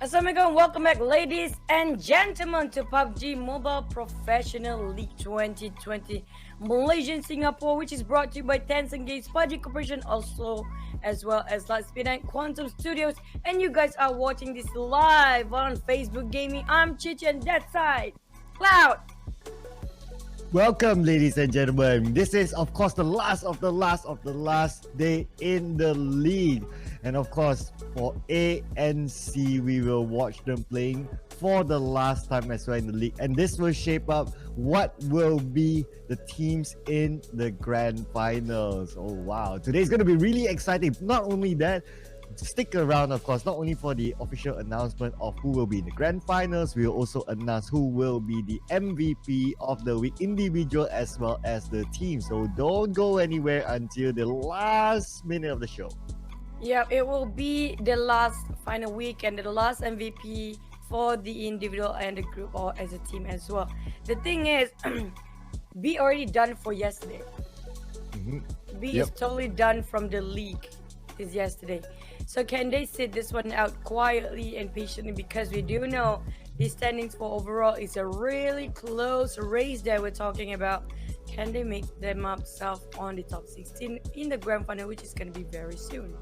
Assalamualaikum, welcome back ladies and gentlemen to PUBG Mobile Professional League 2020 Malaysia and Singapore, which is brought to you by Tencent Games, PUBG Corporation, also as well as Lightspeed and Quantum Studios. And you guys are watching this live on Facebook Gaming. I'm Chichi and that side, Cloud. Welcome ladies and gentlemen. This is of course the last day in the league. And of course, for A and C, we will watch them playing for the last time as well in the league. And this will shape up what will be the teams in the grand finals. Oh wow, today's going to be really exciting. Not only that, stick around of course, not only for the official announcement of who will be in the grand finals, we will also announce who will be the MVP of the week, individual as well as the team. So don't go anywhere until the last minute of the show. Yeah, it will be the last final week and the last MVP for the individual and the group or as a team as well. The thing is, B already done for yesterday. B is totally done from the league is yesterday. So can they sit this one out quietly and patiently, because we do know the standings for overall is a really close race that we're talking about. Can they make themselves on the top 16 in the grand final, which is going to be very soon?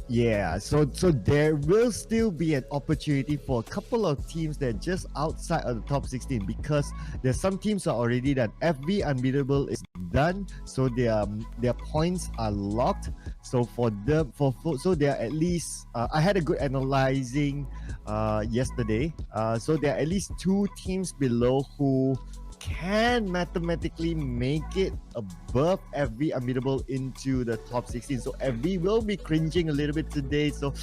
Yeah, so there will still be an opportunity for a couple of teams that are just outside of the top 16, because there's some teams are already done. FB Unbeatable is done, so their points are locked. So for them, so they are at least. I had a good analyzing yesterday. So there are at least 2 teams below who can mathematically make it above FB Unbeatable into the top 16. So FB will be cringing a little bit today. So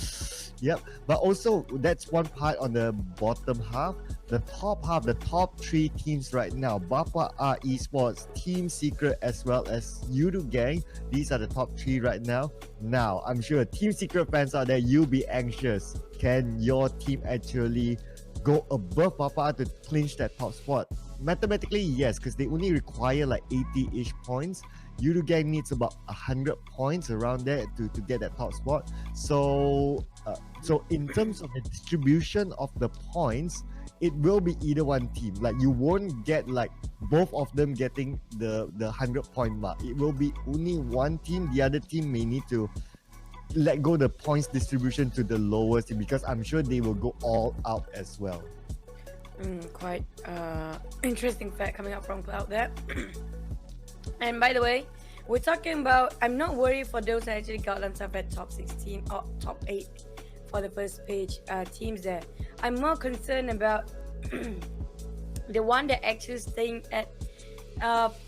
yep, but also that's one part on the bottom half. The top half, the top 3 teams right now, Bapak Esports, Team Secret as well as Yoodo Gang, these are the top 3 right now. Now I'm sure Team Secret fans out there, you'll be anxious. Can your team actually go above Bapak to clinch that top spot? Mathematically, yes, because they only require like 80-ish points. Yoodo Gang needs about 100 points around there to get that top spot. So in terms of the distribution of the points, it will be either one team. Like you won't get like both of them getting the 100-point mark. It will be only one team. The other team may need to let go the points distribution to the lowest team, because I'm sure they will go all out as well. Quite interesting fact coming up from Cloud there. And by the way, we're talking about, I'm not worried for those that actually got themselves at top 16 or top 8 for the first page teams there. I'm more concerned about the one that actually staying at,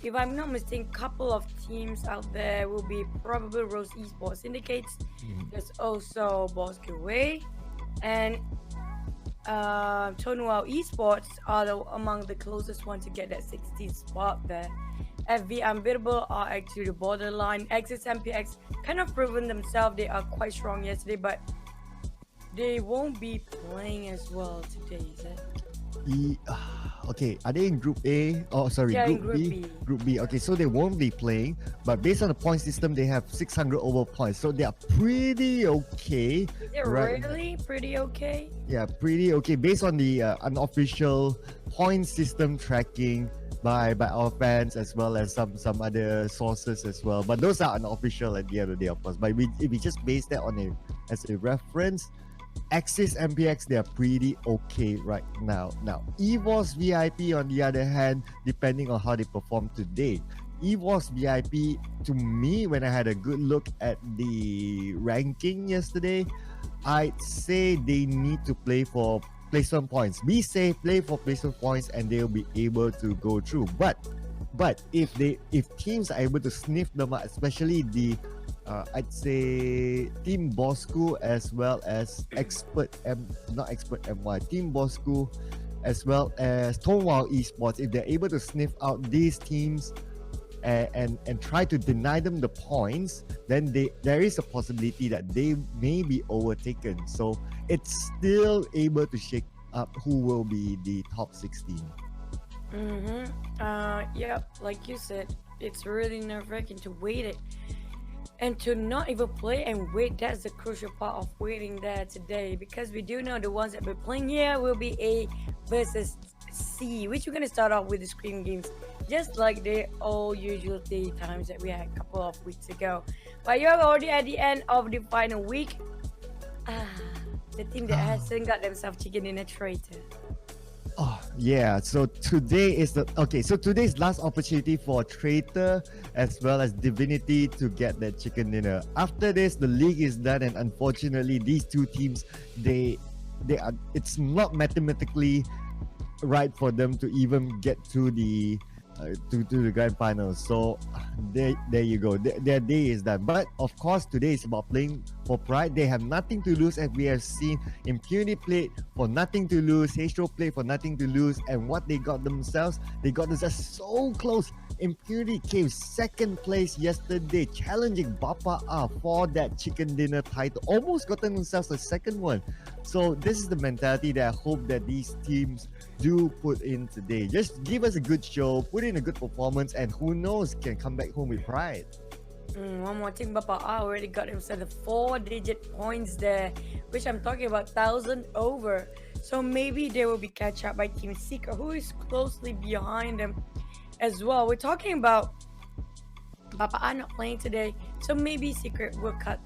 if I'm not mistaken, couple of teams out there will be probably Rose Esports Syndicates. There's also Bosskurr and Tonwell Esports are among the closest ones to get that 16th spot there. FV Unbeatable are actually the borderline. Axis MPX kind of proven themselves. They are quite strong yesterday, but they won't be playing as well today, is it? Okay, are they in Group A? Oh, sorry, Yeah, Group B. Group B. Okay, so they won't be playing, but based on the point system, they have 600 over points, so they are pretty okay. Is it really pretty okay? Yeah, pretty okay based on the unofficial point system tracking by our fans, as well as some other sources as well. But those are unofficial at the end of the day, of course. But if we just base that on as a reference, Axis MPX, they are pretty okay right now. Now, EVOS VIP on the other hand, depending on how they perform today. EVOS VIP, to me, when I had a good look at the ranking yesterday, I'd say they need to play for placement points. Be safe, play for placement points, and they'll be able to go through. But if teams are able to sniff them out, especially the I'd say Team Bosskurr as well as Team Bosskurr as well as Tonwell Esports, if they're able to sniff out these teams and try to deny them the points, then there is a possibility that they may be overtaken. So it's still able to shake up who will be the top 16. Yeah, like you said, it's really nerve-wracking to wait it. And to not even play and wait, that's the crucial part of waiting there today, because we do know the ones that we're playing here will be A versus C, which we're going to start off with the Scrim games, just like the all usual day times that we had a couple of weeks ago. But you're already at the end of the final week. The team that hasn't got themselves chicken in a Traitor. Oh yeah, so today is today's last opportunity for Traitor as well as Divinity to get that chicken dinner. After this, the league is done, and unfortunately these two teams, it's not mathematically right for them to even get to the to the grand finals. So there you go, their day is done. But of course, today is about playing for pride. They have nothing to lose, as we have seen. Impunity played for nothing to lose, H2 played for nothing to lose, and what they got themselves so close. Impunity came second place yesterday, challenging Bapak for that chicken dinner title, almost gotten themselves a second one. So this is the mentality that I hope that these teams do put in today. Just give us a good show, put in a good performance, and who knows, can come back home with pride. One more thing, Bapak already got himself the 4-digit points there, which I'm talking about 1,000 over. So maybe they will be catch up by Team Secret, who is closely behind them as well. We're talking about Bapak not playing today, so maybe Secret will cut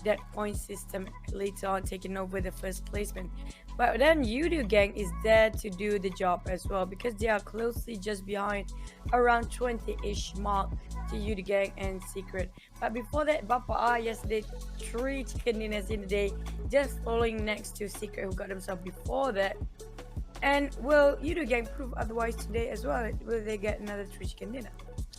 that point system later on, taking over the first placement. But then Yoodo Gang is there to do the job as well, because they are closely just behind, around 20-ish mark to Yoodo Gang and Secret. But before that, Bapak yesterday 3 chicken dinners in the day, just following next to Secret, who got himself before that. And will Yoodo Gang prove otherwise today as well? Will they get another 3 chicken dinner?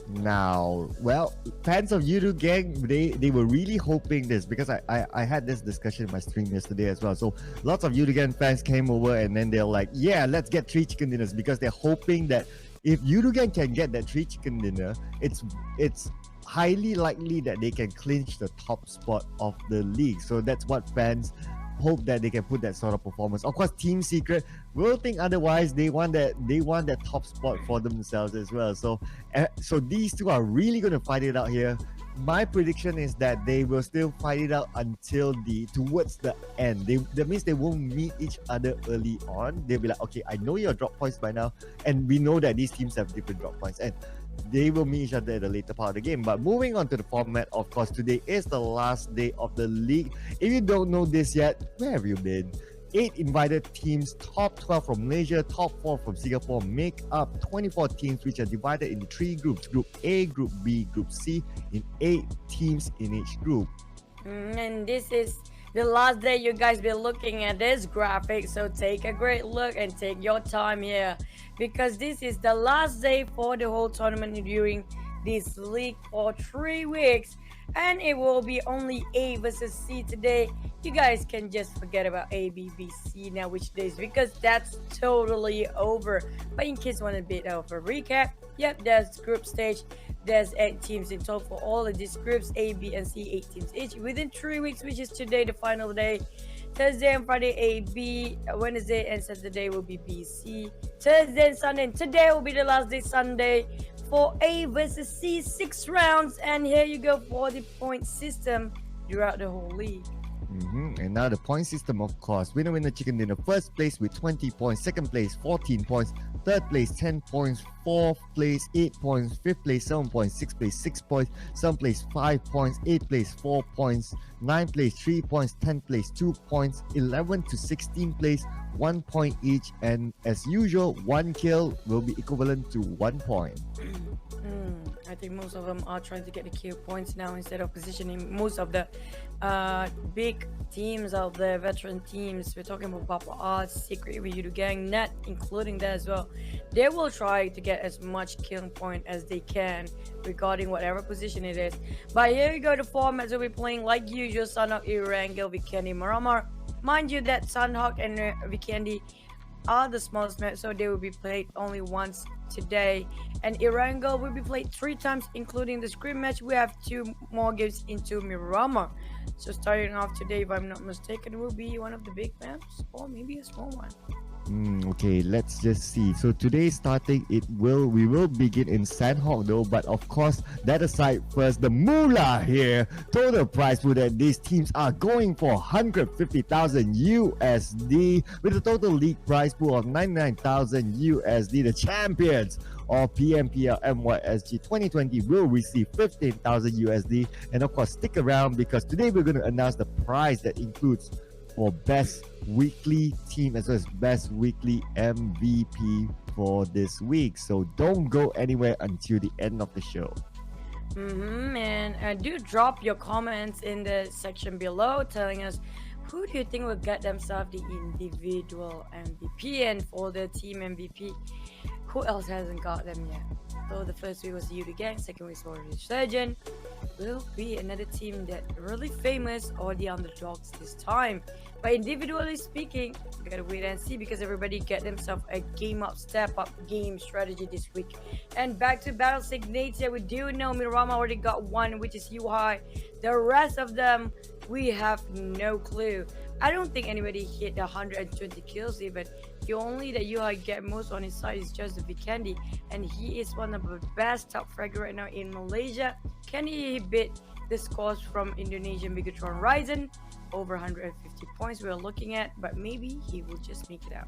Now, well, fans of Yoodo Gang, they were really hoping this, because I had this discussion in my stream yesterday as well. So lots of Yoodo Gang fans came over, and then they're like, yeah, let's get 3 chicken dinners, because they're hoping that if Yoodo Gang can get that 3 chicken dinner, it's highly likely that they can clinch the top spot of the league. So that's what fans hope that they can put that sort of performance. Of course, Team Secret will think otherwise. They want that top spot for themselves as well. So these two are really going to fight it out here. My prediction is that they will still fight it out until towards the end. That means they won't meet each other early on. They'll be like, okay, I know your drop points by now, and we know that these teams have different drop points, and they will meet each other at the later part of the game. But moving on to the format, of course, today is the last day of the league. If you don't know this yet, where have you been? 8 invited teams, top 12 from Malaysia, top 4 from Singapore, make up 24 teams, which are divided into 3 groups: Group A, Group B, Group C, in 8 teams in each group. And this is the last day you guys be looking at this graphic, so take a great look and take your time here, because this is the last day for the whole tournament during this league for 3 weeks, and it will be only A versus C today. You guys can just forget about A, B, B, C now which days, because that's totally over. But in case you want a bit of a recap, yep, there's group stage. There's 8 teams in total for all of these groups, A, B, and C, 8 teams each within 3 weeks, which is today, the final day. Thursday and Friday, A, B. Wednesday and Saturday will be B, C. Thursday and Sunday, and today will be the last day, Sunday, for A versus C, 6 rounds. And here you go for the point system throughout the whole league. And now the point system, of course. Winner chicken dinner. First place with 20 points. Second place 14 points. Third place 10 points. Fourth place 8 points. Fifth place 7 points. Sixth place 6 points. Seventh place 5 points. Eighth place 4 points. Ninth place 3 points. 10th place 2 points. 11th to 16th place 1 point each. And as usual, 1 kill will be equivalent to 1 point. I think most of them are trying to get the kill points now instead of positioning. Most of the big teams out there, veteran teams, we're talking about Bapak, Secret, Yoodo Gang, Net, including that as well. They will try to get as much kill point as they can regarding whatever position it is. But here you go, the formats we'll be playing like usual: Sanhok, Erangel, Vikendi, Miramar. Mind you that Sanhok and Vikendi are the smallest maps, so they will be played only once today, and Erangel will be played 3 times, including the Scrim match. We have 2 more games into Miramar. So starting off today, if I'm not mistaken, will be one of the big maps or maybe a small one. Okay, let's just see. So today starting, we will begin in Sanhok though, but of course, that aside first, the moolah here. Total prize pool that these teams are going for 150,000 USD, with a total league prize pool of 99,000 USD. The champions of PMPL MYSG 2020 will receive 15,000 USD. And of course, stick around, because today we're going to announce the prize that includes for best weekly team as well as best weekly MVP for this week. So don't go anywhere until the end of the show. And do drop your comments in the section below telling us who do you think will get themselves the individual MVP, and for the team MVP, who else hasn't got them yet? So the first week was the Yoodo Gang, second week was Resurgence. Will be another team that really famous or the underdogs this time. But individually speaking, we gotta wait and see, because everybody get themselves a game up, step up game strategy this week. And back to battle signature, we do know Miramar already got 1, which is UI. The rest of them, we have no clue. I don't think anybody hit 120 kills even. The only that UI get most on his side is just the Vikendi, and he is one of the best top fragger right now in Malaysia. Can he beat the scores from Indonesian Bigetron Ryzen? Over 150 points we're looking at, but maybe he will just make it out.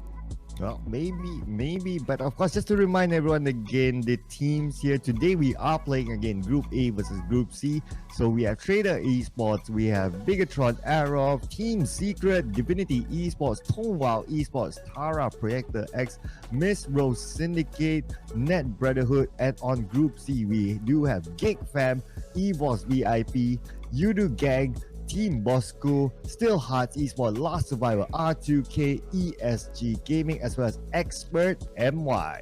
Well, maybe, but of course, just to remind everyone again, the teams here today, we are playing again Group A versus Group C. So we have Traitor Esports, we have Bigetron, Arrow, Team Secret, DivinityEsport, Tonwao Esports, Tara, Proyecto X, Miss Rose, Syndicate, Net, Brotherhood, and on Group C we do have Geek Fam, EVOS VIP, Yoodo Gang, Team Bosskurr, Still Hearts Esport, Last Survivor, R2K, ESG Gaming, as well as XPERT MY.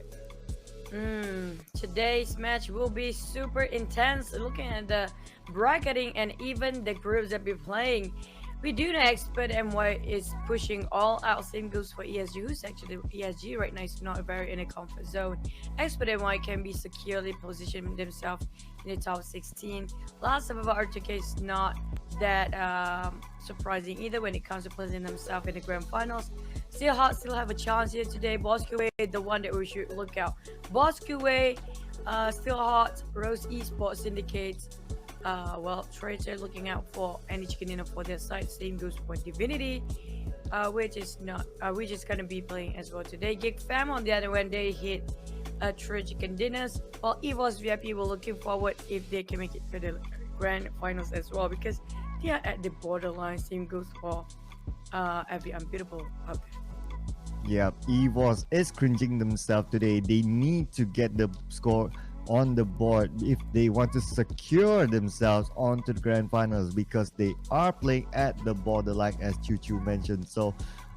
Today's match will be super intense. Looking at the bracketing and even the groups that we're playing, we do know XPERT MY is pushing all out. Same goes for ESG, who's actually ESG right now is not very in a comfort zone. XPERT MY can be securely positioned themselves in the top 16. Last of our R2K is not that surprising either when it comes to placing themselves in the grand finals. Still hot, still have a chance here today. Bosskurr, the one that we should look out. Bosskurr, still hot. Rose Esports Syndicate. Well, Traitor looking out for any chicken dinner for their side. Same goes for Divinity, which is not, which is gonna be playing as well today. Geek Fam on the other end, they hit three chicken dinners. While EVOS VIP were looking forward if they can make it to the grand finals as well, because they are at the borderline. Same goes for every Unbeatable up. Yep, EVOS is cringing themselves today. They need to get the score on the board if they want to secure themselves onto the grand finals, because they are playing at the borderline, as Chu Chu mentioned. So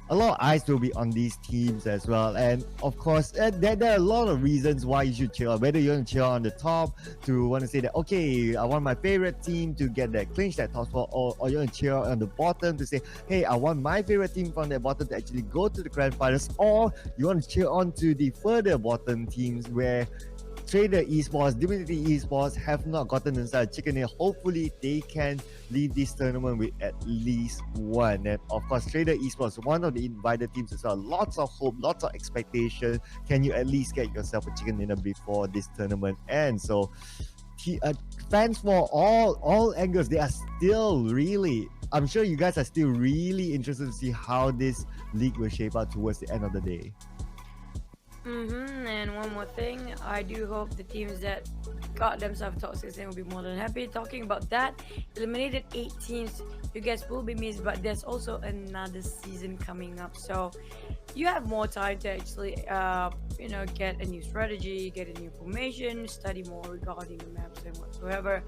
a lot of eyes will be on these teams as well. And of course, there are a lot of reasons why you should cheer, whether you want to cheer on the top to want to say that, okay, I want my favorite team to get that clinch that top spot, or you want to cheer on the bottom to say, hey, I want my favorite team from the bottom to actually go to the grand finals, or you want to cheer on to the further bottom teams where Traitor Esports, Divinity Esports have not gotten inside chicken dinner. Hopefully, they can leave this tournament with at least one. And of course, Traitor Esports, one of the invited teams as well. Lots of hope, lots of expectation. Can you at least get yourself a chicken dinner before this tournament ends? So, fans for all angles, they are still really. I'm sure you guys are still really interested to see how this league will shape out towards the end of the day. And one more thing, I do hope the teams that got themselves top 16 will be more than happy. Talking about that, eliminated 8 teams, you guys will be missed, but there's also another season coming up, so you have more time to actually get a new strategy, get a new formation, study more regarding the maps and whatsoever,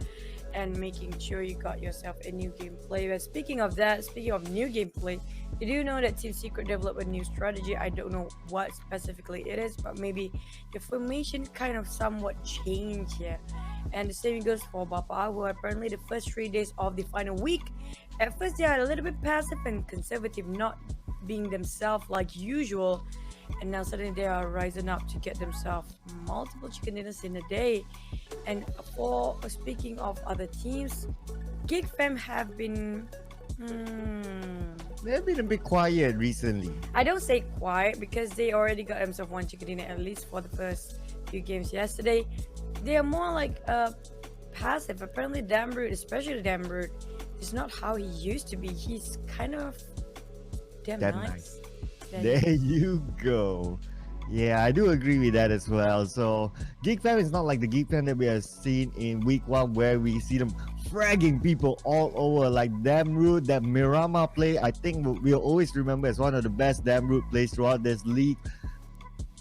and making sure you got yourself a new gameplay. But speaking of that, speaking of new gameplay, you do know that Team Secret developed a new strategy. I don't know what specifically it is, but maybe the formation kind of somewhat changed here. And the same goes for Bapak, who apparently the first 3 days of the final week, at first they are a little bit passive and conservative, not being themselves like usual, and now suddenly they are rising up to get themselves multiple chicken dinners in a day. And for speaking of other teams, Geek Fam have been they've been a bit quiet recently. I don't say quiet because they already got themselves one chicken dinner at least for the first few games yesterday. They are more like passive. Apparently Dambrute, especially Dambrute, is not how he used to be. He's kind of damn nice. There you go. Yeah, I do agree with that as well. So Geek Fam is not like the Geek Fam that we have seen in week 1, where we see them fragging people all over, like Dambrute, that Miramar play. I think we'll always remember as one of the best Dambrute plays throughout this league.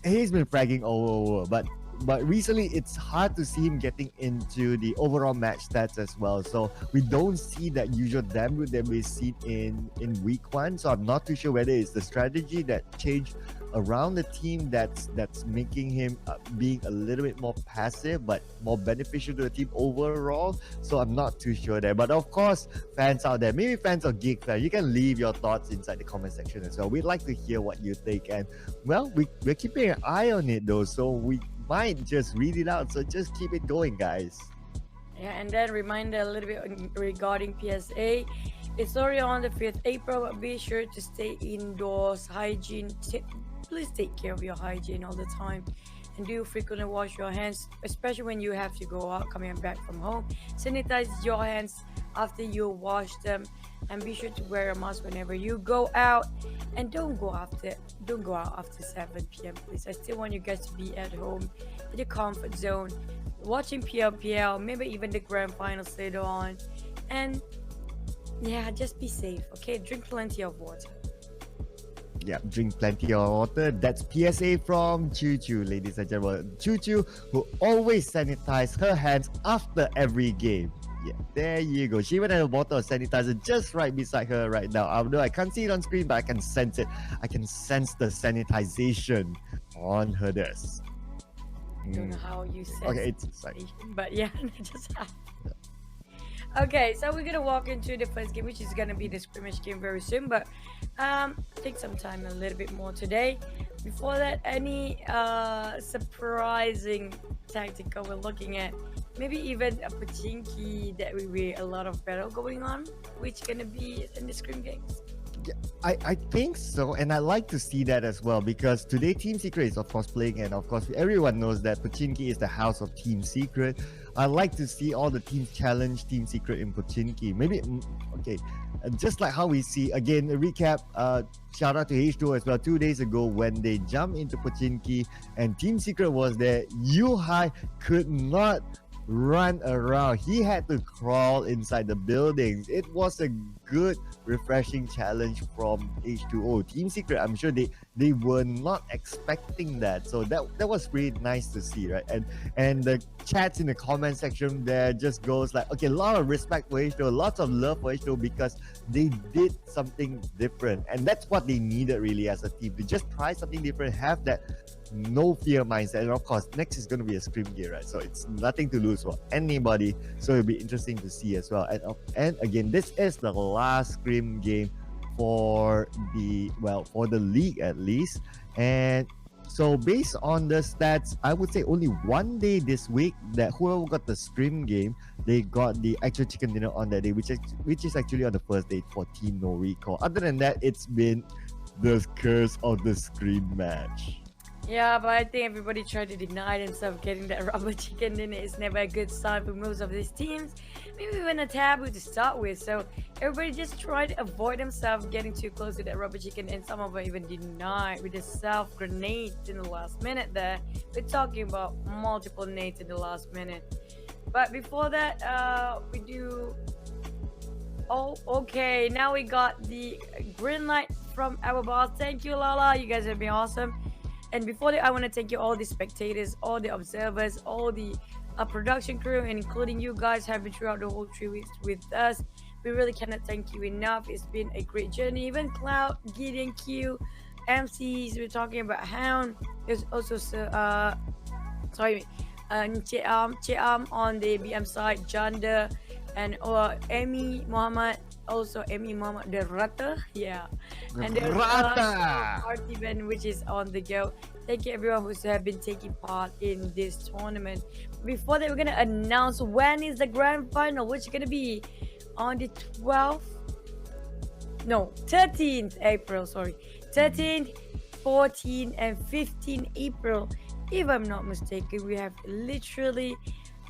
He's been fragging all over, but recently it's hard to see him getting into the overall match stats as well. So we don't see that usual Dambrute that we've seen in week 1. So I'm not too sure whether it's the strategy that changed around the team that's making him being a little bit more passive but more beneficial to the team overall. So I'm not too sure there. But of course, fans out there, maybe fans of Geek Fam, you can leave your thoughts inside the comment section as well. We'd like to hear what you think, and well, we're keeping an eye on it though, so we might just read it out. So just keep it going, guys. Yeah, and then reminder a little bit regarding PSA. It's already on the 5th April, but be sure to stay indoors. Hygiene, please take care of your hygiene all the time, and do frequently wash your hands, especially when you have to go out coming back from home. Sanitize your hands after you wash them, and be sure to wear a mask whenever you go out, and don't go out after 7 p.m. please. I still want you guys to be at home in your comfort zone, watching PLPL, maybe even the grand finals later on, and yeah, just be safe, okay? Drink plenty of water. Yeah, drink plenty of water. That's PSA from Chu Chu, ladies and gentlemen. Chu Chu, who always sanitize her hands after every game. Yeah, there you go. She even had a bottle of sanitizer just right beside her right now. Although I can't see it on screen, but I can sense it. I can sense the sanitization on her desk. I don't know how you sense it's like, but yeah, just happened. Okay, so we're gonna walk into the first game, which is gonna be the scrimmage game very soon, but take some time a little bit more today. Before that, any surprising tactical we're looking at maybe even a Pachinki that we a lot of battle going on, which gonna be in the Scrim games. Yeah, I think so, and I like to see that as well because today Team Secret is of course playing, and of course everyone knows that Pachinki is the house of Team Secret. I like to see all the teams challenge Team Secret in Pachinki. Maybe okay, just like how we see again a recap. Shout out to H2O as well. 2 days ago when they jumped into Pachinki and Team Secret was there, Yuhai could not run around. He had to crawl inside the buildings. It was a good, refreshing challenge from H2O. Team Secret, I'm sure they were not expecting that. So that was really nice to see, right? And the chats in the comment section there just goes like, okay, a lot of respect for H2O, lots of love for H2O because they did something different. And that's what they needed really as a team, to just try something different, have that no fear mindset. And of course, next is going to be a Scrim gear, right? So it's nothing to lose for anybody. So it'll be interesting to see as well. And again, this is the last Scrim game for the league at least. And so based on the stats, I would say only one day this week that whoever got the Scrim game, they got the actual chicken dinner on that day, which is actually on the first day for Team NoRecoil. Other than that, it's been the curse of the Scrim match. Yeah, but I think everybody tried to deny themselves getting that rubber chicken dinner. It's never a good sign for most of these teams. Maybe even a taboo to start with. So everybody just tried to avoid themselves getting too close to that rubber chicken, and some of them even denied with the self grenades in the last minute there. We're talking about multiple nades in the last minute. But before that, we do... Oh, okay. Now we got the green light from our boss. Thank you, Lala. You guys have been awesome. And before that, I want to thank you all the spectators, all the observers, all the production crew, and including you guys have been throughout the whole 3 weeks with us. We really cannot thank you enough. It's been a great journey. Even Cloud, Gideon, Q, MCs, we're talking about Hound. There's also Cheam on the BM side, Janda, and Amy Muhammad. Also Amy Muhammad the Rata, yeah, and there's Artiban, which is on the go. Thank you everyone who's been taking part in this tournament. Before that, we're gonna announce when is the grand final, which is gonna be on the 13th April. Sorry, 13th, 14th, and 15th April. If I'm not mistaken, we have literally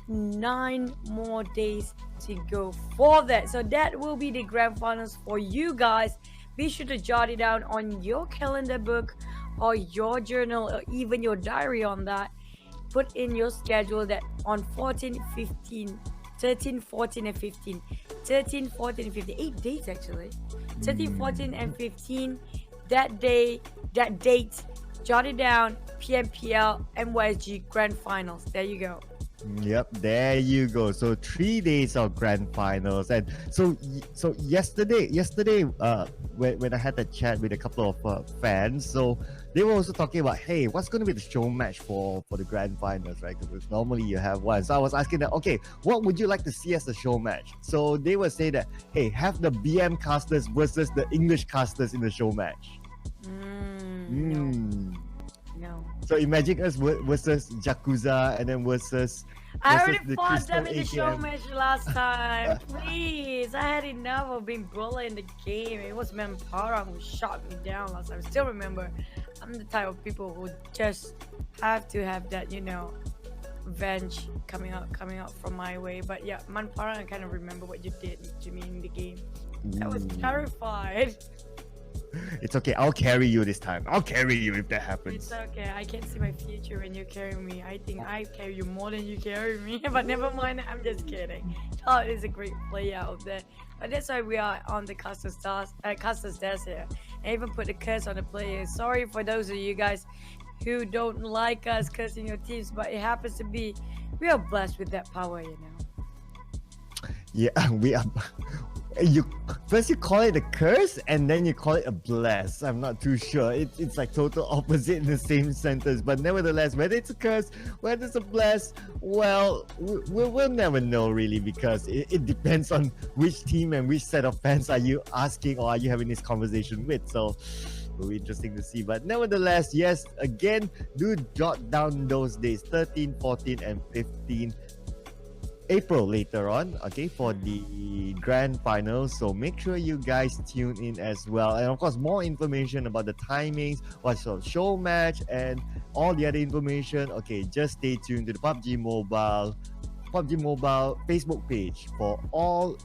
9 more days to go for that. So that will be the grand finals for you guys. Be sure to jot it down on your calendar book or your journal or even your diary on that. Put in your schedule that on 13, 14, and 15. 13, 14, and 15. 8 days actually. 13, 14, and 15. That day, that date, jot it down. PMPL MYSG grand finals. There you go. Yep, there you go. So 3 days of grand finals, and so yesterday, when I had a chat with a couple of fans, so they were also talking about, hey, what's going to be the show match for the grand finals, right? Because normally you have one. So I was asking them, okay, what would you like to see as a show match? So they would say that, hey, have the BM casters versus the English casters in the show match. No. So imagine us versus Yakuza and then versus I already the fought Crystal them in the show AKM. match last time. Please, I had enough of being bullied in the game. It was Manpara who shot me down last time. I still remember. I'm the type of people who just have to have that, revenge coming out from my way. But yeah, Manpara, I kind of remember what you did to me in the game. I was terrified. It's okay. I'll carry you this time. I'll carry you if that happens. It's okay. I can see my future when you carry me. I think I carry you more than you carry me. But never mind. I'm just kidding. Todd is a great player out there. But that's why we are on the Caster Stars here. I even put the curse on the players. Sorry for those of you guys who don't like us cursing your teams, but it happens to be we are blessed with that power, Yeah, we are. You call it a curse and then you call it a bless. I'm not too sure. It's like total opposite in the same sentence. But nevertheless, whether it's a curse, whether it's a bless, well, we'll never know really, because it depends on which team and which set of fans are you asking or are you having this conversation with. So it'll be interesting to see. But nevertheless, yes, again, do jot down those days, 13, 14, and 15. April later on, okay, for Mm. the grand finals. So make sure you guys tune in as well. And of course, more information about the timings, what's the show match, and all the other information. Okay, just stay tuned to the PUBG Mobile Facebook page for all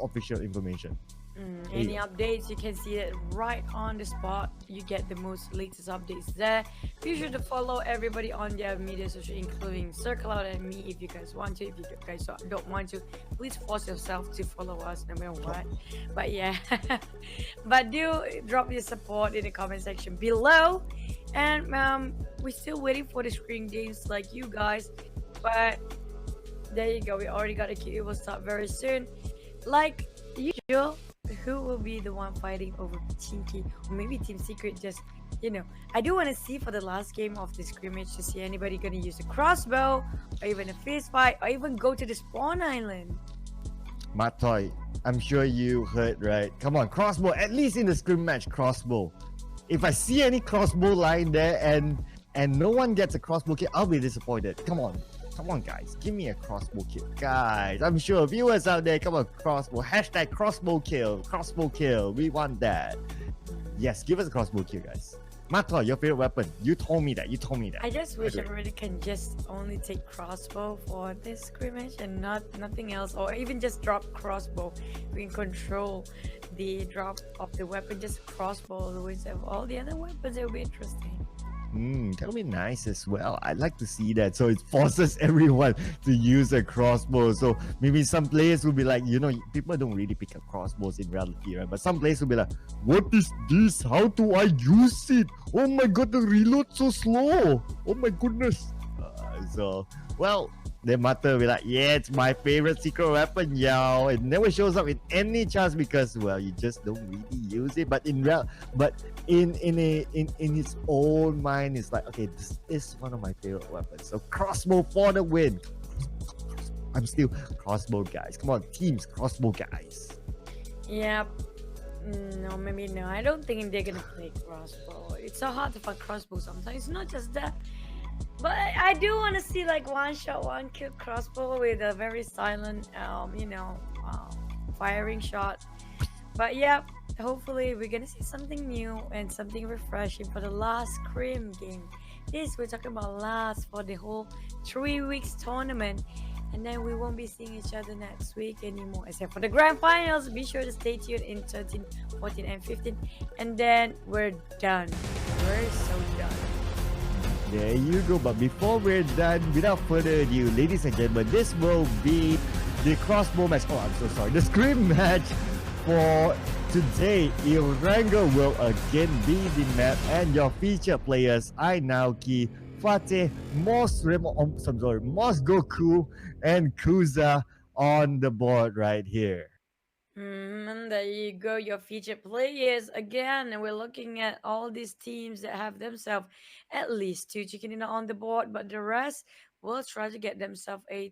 official information. There you Any go. updates, you can see it right on the spot. You get the most latest updates there. Be sure to follow everybody on their media social, including Circle Out and me if you guys want to. If you guys don't want to, please force yourself to follow us no matter what. But yeah, but do drop your support in the comment section below. And we're still waiting for the screen games like you guys. But there you go. We already got a queue. It will start very soon. Like usual, who will be the one fighting over Chinky? Or maybe Team Secret just, I do want to see for the last game of the scrimmage to see anybody going to use a crossbow or even a fist fight or even go to the spawn island. Matoy, I'm sure you heard, right? Come on, crossbow, at least in the scrim match, crossbow. If I see any crossbow lying there and no one gets a crossbow kill, I'll be disappointed. Come on, guys, give me a crossbow kill, guys. I'm sure viewers out there, come on, crossbow, hashtag crossbow kill. We want that. Yes, give us a crossbow kill, guys. Matoy, your favorite weapon. You told me that. I just wish everybody can just only take crossbow for this scrimmage and nothing else, or even just drop crossbow. We can control the drop of the weapon, just crossbow the ways of all the other weapons. It will be interesting. That would be nice as well. I'd like to see that. So it forces everyone to use a crossbow. So maybe some players will be like, people don't really pick up crossbows in reality, right? But some players will be like, what is this? How do I use it? Oh my god, the reload so slow. Oh my goodness. Well, the matter will be like, yeah, it's my favorite secret weapon, yo. It never shows up in any chance because, well, you just don't really use it. But in its own mind, it's like, okay, this is one of my favorite weapons. So crossbow for the win. I'm still crossbow guys. Come on, teams, crossbow guys. Yep. No, maybe no. I don't think they're gonna play crossbow. It's so hard to find crossbow sometimes. It's not just that. But I do want to see like one shot, one kill crossbow with a very silent, firing shot. But yeah, hopefully we're gonna see something new and something refreshing for the last Scrim game. This we're talking about last for the whole 3 weeks tournament. And then we won't be seeing each other next week anymore, except for the grand finals. Be sure to stay tuned in 13, 14, and 15. And then we're done. We're so done. There you go. But before we're done, without further ado, ladies and gentlemen, this will be the crossbow match. Oh, I'm so sorry. The scrim match for today. Erangel will again be the map, and your featured players, Ainaoki, Fateh, Moss Goku, and Kuza on the board right here. And there you go, your featured players again. And we're looking at all these teams that have themselves at least 2 chicken dinner on the board, but the rest will try to get themselves a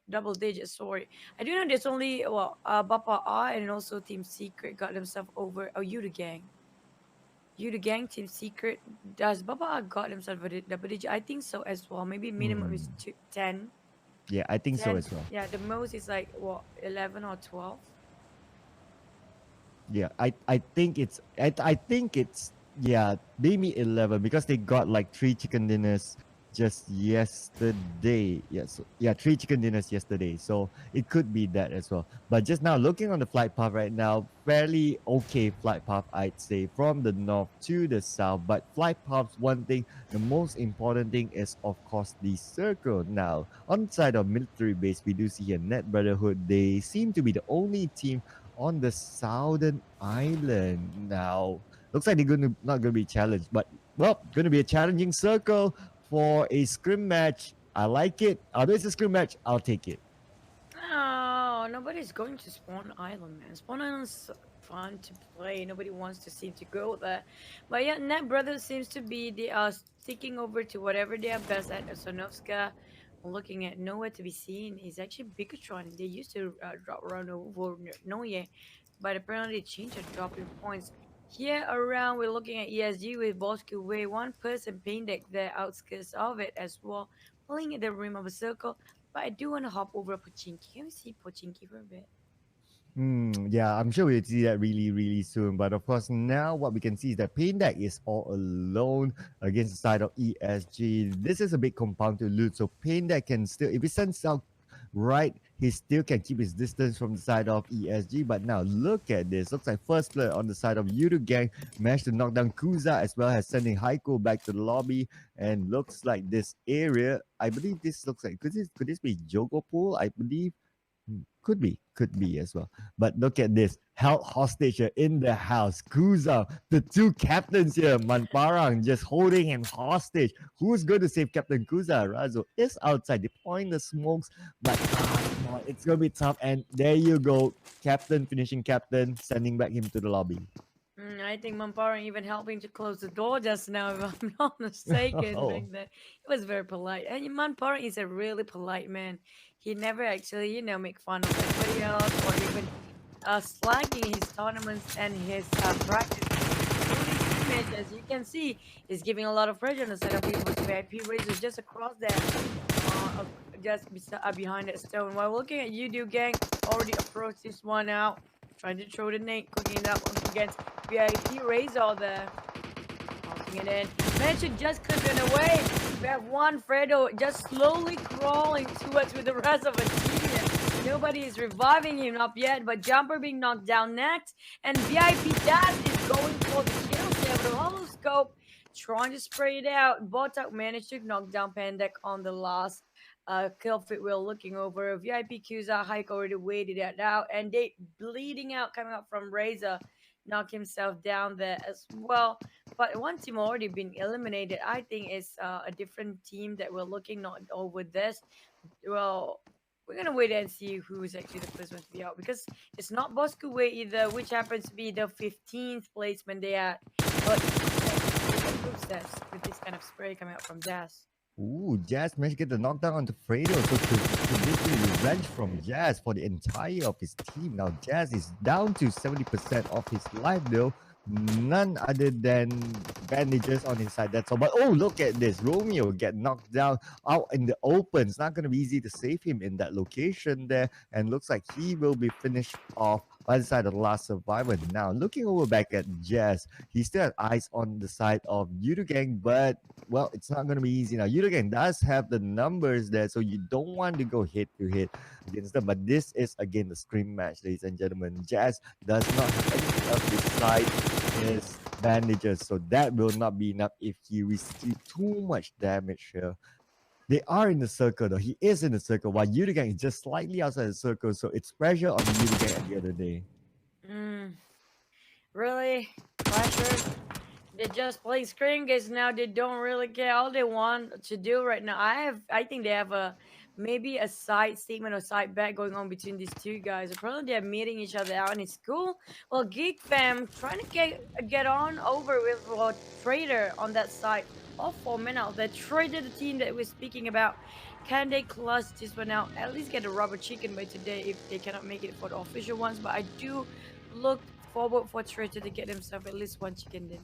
double digit. Sorry, I do know there's only Bapak and also Team Secret got themselves over. Oh, you the gang. You the gang, Team Secret. Does Baba got himself a double digit? I think so as well. Maybe minimum is 10. Yeah, I think so 10. as well. Yeah, the most is like 11 or 12. Yeah, I think it's yeah, maybe 11 because they got like 3 chicken dinners just yesterday. Yes, yeah, 3 chicken dinners yesterday. So it could be that as well. But just now looking on the flight path right now, fairly okay flight path I'd say from the north to the south. But flight paths, one thing, the most important thing is of course the circle. Now on the side of military base, we do see a Net Brotherhood. They seem to be the only team on the southern island. Now looks like they're not gonna be challenged, but well, gonna be a challenging circle for a scrim match. I like it. Although it's a scrim match, I'll take it. Oh, nobody's going to Spawn Island, man. Spawn Island's fun to play. Nobody wants to seem to go there. But yeah, Net Brothers seems to be they are sticking over to whatever they are best at. Sonovska looking at nowhere to be seen is actually Bigetron. They used to drop around over Noye, but apparently they changed their dropping points. Here around, we're looking at ESG with Bosskurr way one person paint deck the outskirts of it as well, pulling at the rim of a circle. But I do want to hop over Pochinki. Can we see Pochinki for a bit? Yeah, I'm sure we'll see that really, really soon. But of course, now what we can see is that Deck is all alone against the side of ESG. This is a big compound to loot, so Deck can still, if he sends out right, he still can keep his distance from the side of ESG. But now look at this. Looks like first player on the side of Yoodo gang managed to knock down Kuza as well as sending Haiko back to the lobby. And looks like this area, I believe this looks like, could this be Jogo Pool? I believe. Could be as well. But look at this. Held hostage here in the house. Kuza, the two captains here. Manparang just holding him hostage. Who's going to save Captain Kuza? Razo is outside deploying the smokes. But come on, it's going to be tough. And there you go. Captain finishing captain, sending back him to the lobby. I think Mampara even helping to close the door just now, if I'm not mistaken. Oh. Back then, it was very polite. And Mampara is a really polite man. He never actually, make fun of anybody else or even slagging his tournaments and his practice. Image, as you can see, is giving a lot of pressure on the side of people's VIP razors just across there, behind that stone. While looking at Yoodo gang, already approached this one out. Trying to throw the nade, cooking it up against VIP Razor there. Popping it in. Mansion just couldn't away. We have one Fredo just slowly crawling towards with the rest of the team here. Nobody is reviving him up yet, but Jumper being knocked down next. And VIP Dad is going for the kills there with a hollow scope. Trying to spray it out. Botak managed to knock down Pandek on the last kill fit wheel looking over. VIP Kuza Hike already waited it out, and they bleeding out coming up from Razor. Knock himself down there as well. But one team already been eliminated. I think it's a different team that we're looking not over this. Well, we're gonna wait and see who is actually the first one to be out because it's not Bosskurr either, which happens to be the 15th placement they at. But with this kind of spray coming out from Jazz. Ooh, Jazz managed to get the knockdown onto Fredo. So could this be revenge from Jazz for the entire of his team? Now Jazz is down to 70% of his life though. None other than bandages on his side. That's all. But oh, look at this. Romeo get knocked down out in the open. It's not going to be easy to save him in that location there. And looks like he will be finished off by the side of the last survivor. Now, looking over back at Jazz, he still has eyes on the side of Yoodo Gang, but well, it's not going to be easy now. Yoodo Gang does have the numbers there, so you don't want to go hit to hit against them. But this is again the Scrim match, ladies and gentlemen. Jazz does not have anything else besides his bandages, so that will not be enough if he receives too much damage here. They are in the circle though. He is in the circle while Yoodo Gang is just slightly outside the circle, so it's pressure on Yoodo Gang at the other day. Really? Pressure? They're just playing Scrim games now. They don't really care. All they want to do right now, I think they have maybe a side statement or side bet going on between these two guys. Probably they're meeting each other out in school. Well, Geek fam trying to get on over with Traitor on that side. All 4 men out there. Traitor, the team that we're speaking about. Can they clutch this one out? At least get a rubber chicken by today if they cannot make it for the official ones. But I do look forward for Traitor to get himself at least one chicken dinner.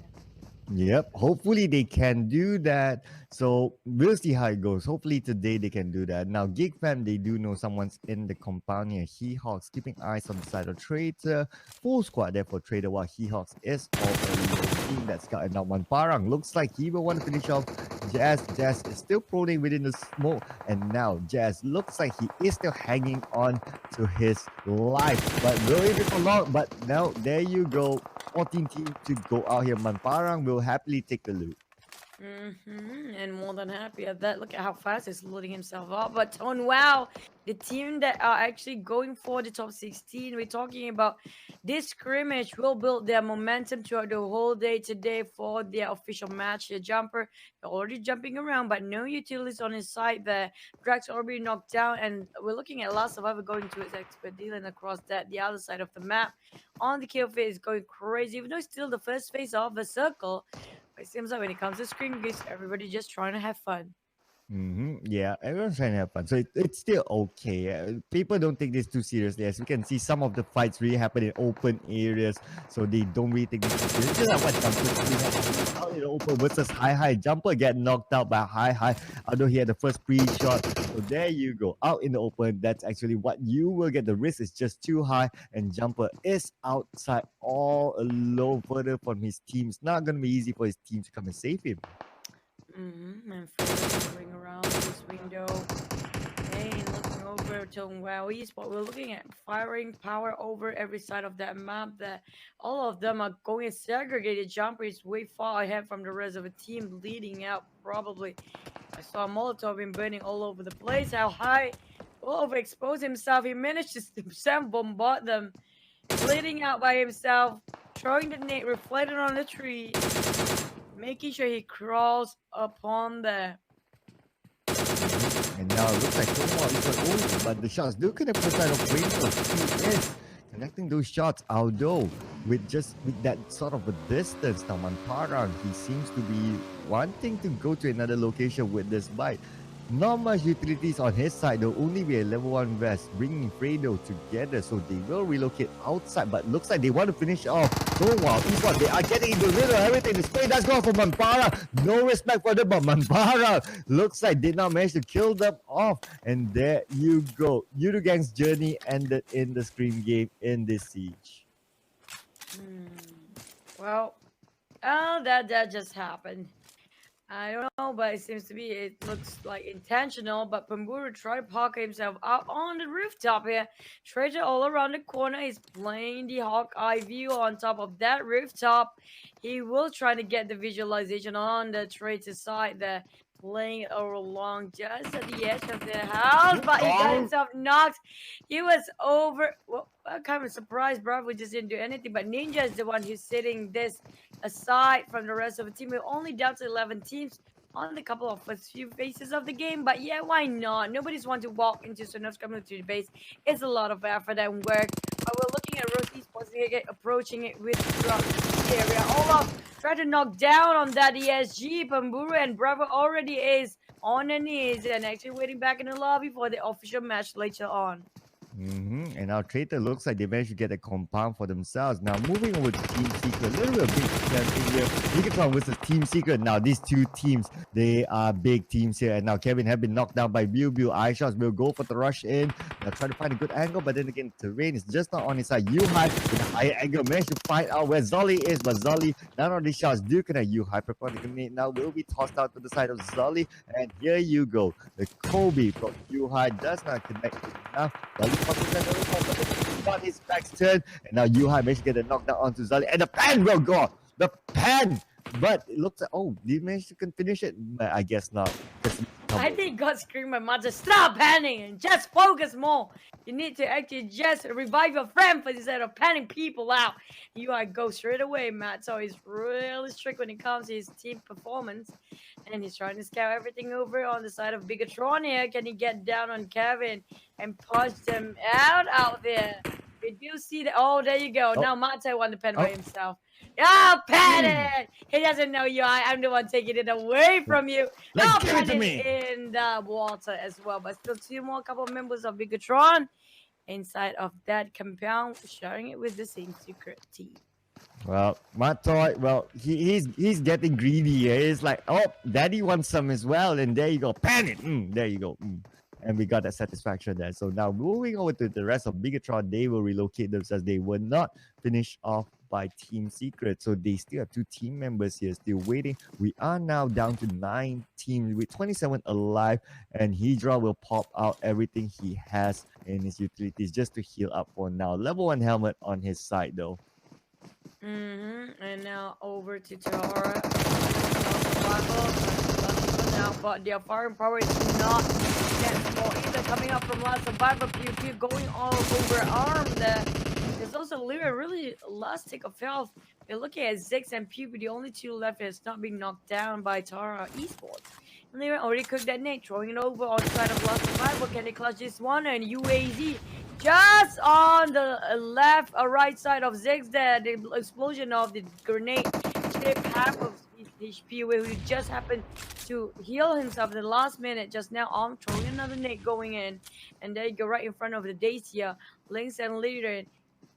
Yep, hopefully they can do that. So we'll see how it goes. Hopefully today they can do that. Now, Geek fam, they do know someone's in the compound here. He-Hawks keeping eyes on the side of Traitor. Full squad there for Traitor while He-Hawks is already that scout. And now Manparang looks like he will want to finish off Jazz. Jazz is still proning within the smoke. And now Jazz looks like he is still hanging on to his life. But will it be for long? But now, there you go. 14 teams to go out here. Manparang will happily take the loot. And more than happy at that. Look at how fast he's loading himself up. But Tone, wow, the team that are actually going for the top 16, we're talking about this scrimmage will build their momentum throughout the whole day today for their official match. The Jumper already jumping around, but no utilities on his side there. Drax already knocked down, and we're looking at last survivor going to his expert dealing across the other side of the map. On the kill phase, going crazy, even though it's still the first phase of the circle. It seems like when it comes to Scrim games, everybody just trying to have fun. Yeah, everyone's trying to have fun, so it's still okay. People don't take this too seriously, as we can see some of the fights really happen in open areas, so they don't really take this too seriously. Just like what Jumper doing out in the open versus High. Jumper get knocked out by High, although he had the first pre-shot. So there you go, out in the open. That's actually what you will get. The risk is just too high, and Jumper is outside all alone, further from his team. It's not gonna be easy for his team to come and save him. And Fredo moving around this window. Hey, looking over to WoW Esports. We're looking at firing power over every side of that map. That all of them are going segregated. Jumper is way far ahead from the rest of the team, leading out probably. I saw Molotov been burning all over the place. How High will overexpose himself. He managed to bombard them, bleeding out by himself, throwing the nade reflected on the tree, making sure he crawls upon the. And now it looks like Tomar is over, but the shots do connect for side of Rainbow. He is connecting those shots, although with that sort of a distance. Now Mantara, he seems to be wanting to go to another location with this bite. Not much utilities on his side. There'll only be a level 1 vest, bringing Fredo together, so they will relocate outside, but looks like they want to finish off. Oh wow, Esports, they are getting into the middle of everything. The spray does go for Manpara. No respect for them, but Manpara looks like did not manage to kill them off. And there you go. Yoodo Gang's journey ended in the Scrim game in this siege. Well, that just happened. I don't know, but it looks like intentional. But Pamburu tried to pocket himself out on the rooftop here. Traitor all around the corner is playing the Hawkeye view on top of that rooftop. He will try to get the visualization on the Traitor side there, playing along just at the edge of the house. But he got himself knocked. He was over. Well, I'm kind of surprised Bravo just didn't do anything. But Ninja is the one who's sitting this aside from the rest of the team. We're only down to 11 teams on the couple of first few phases of the game. But yeah, why not? Nobody's want to walk into Sanhok's community base. It's a lot of effort and work. But we're looking at Rose Esports approaching it with the area. Olaf tried to knock down on that ESG. Pamburu and Bravo already is on their knees and actually waiting back in the lobby for the official match later on. And now Traitor looks like they managed to get a compound for themselves. Now moving over to Team Secret, a little bit of big success here. Bigetron versus Team Secret. Now these two teams, they are big teams here. And now Kevin have been knocked down by Biu. iShots will go for the rush in. They'll try to find a good angle, but then again, terrain is just not on his side. Yuhai with a higher angle managed to find out where Zolly is, but Zolly, none of these shots do connect. Yuhai preparing to grenade now will be tossed out to the side of Zolly. And here you go. The Kobe from Yuhai does not connect enough. Got his back's turn, and now Yuhai managed to get a knockdown onto Zali, and the pan will go. The pan, but it looks like did he manage to finish it? But I guess not. I think God screamed my mother, stop panicking and just focus more. You need to actually just revive your friend instead of panning people out. You gotta go straight away, Matt. So he's really strict when it comes to his team performance. And he's trying to scout everything over on the side of Bigetron here. Can he get down on Kevin and punch them out there? We do see that. Oh, there you go. Now Mate won the pen by himself. Oh, panic! He doesn't know you. I'm the one taking it away from you. Let's give it to me. In the water as well. But still two more couple members of Bigetron inside of that compound, sharing it with the same secret team. Well, Matoy, he's getting greedy here. He's like, daddy wants some as well. And there you go. Panic! There you go. And we got that satisfaction there. So now moving over to the rest of Bigetron, they will relocate themselves. They were not finished off by Team Secret. So they still have 2 team members here still waiting. We are now down to 9 teams with 27 alive. And Hydra will pop out everything he has in his utilities just to heal up for now. Level 1 helmet on his side though. And now over to Tara. But their firing power is not either coming up from last survivor. Pew going all over arm there. There's also Lyra really last tick of health. We're looking at Zix and Pew, the only 2 left that's not being knocked down by Tara Esports. And Lyra already cooked that nade, throwing it over on the side of last survivor. Can they clutch this one? And UAZ just on the left or right side of Zix there. The explosion of the grenade chipped half of his HP away, who just happened to heal himself in the last minute just now. Arm throwing another nade going in, and there you go, right in front of the Dacia. Lynx and Leader.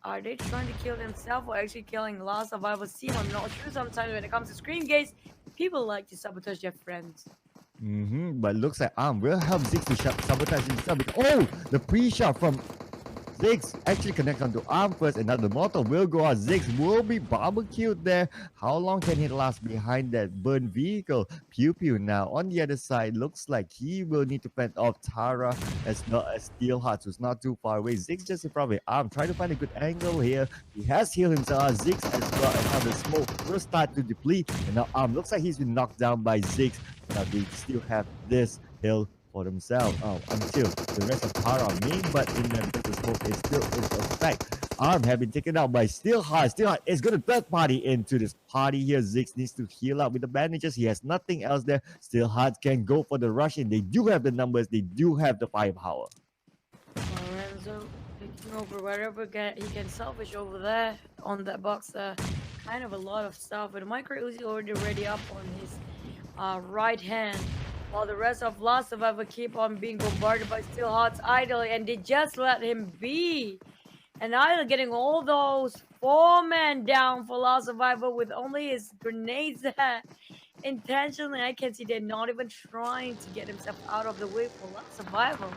Are they trying to kill themselves or actually killing the last survivor team? I'm not sure. Sometimes when it comes to Scream gates, people like to sabotage their friends. But looks like Arm will help Ziggs to sabotage himself. Oh, the pre-shot from Ziggs actually connects onto Arm first, and now the mortar will go out. Ziggs will be barbecued there. How long can he last behind that burned vehicle? Pew Pew now on the other side. Looks like he will need to fend off Tara as well as Steelheart, who's not too far away. Ziggs just in front of it. Arm trying to find a good angle here. He has healed himself. Ziggs as well, and now the smoke will start to deplete. And now Arm looks like he's been knocked down by Ziggs. Now they still have this hill for themselves until the rest of Tara main, but in the smoke is still in effect. Arm have been taken out by Steelheart. Steelheart is going to third party into this party here. Ziggs needs to heal up with the bandages. He has nothing else there. Steelheart can go for the rush in. They do have the numbers. They do have the firepower. Lorenzo taking over wherever he can salvage over there on that box. Kind of a lot of stuff. With Micro Uzi already ready up on his right hand, while the rest of Last Survivor keep on being bombarded by Steelheart's Idol, and they just let him be. And Idol getting all those 4-men down for Last Survivor with only his grenades there. Intentionally, I can see they're not even trying to get themselves out of the way for Last Survivor.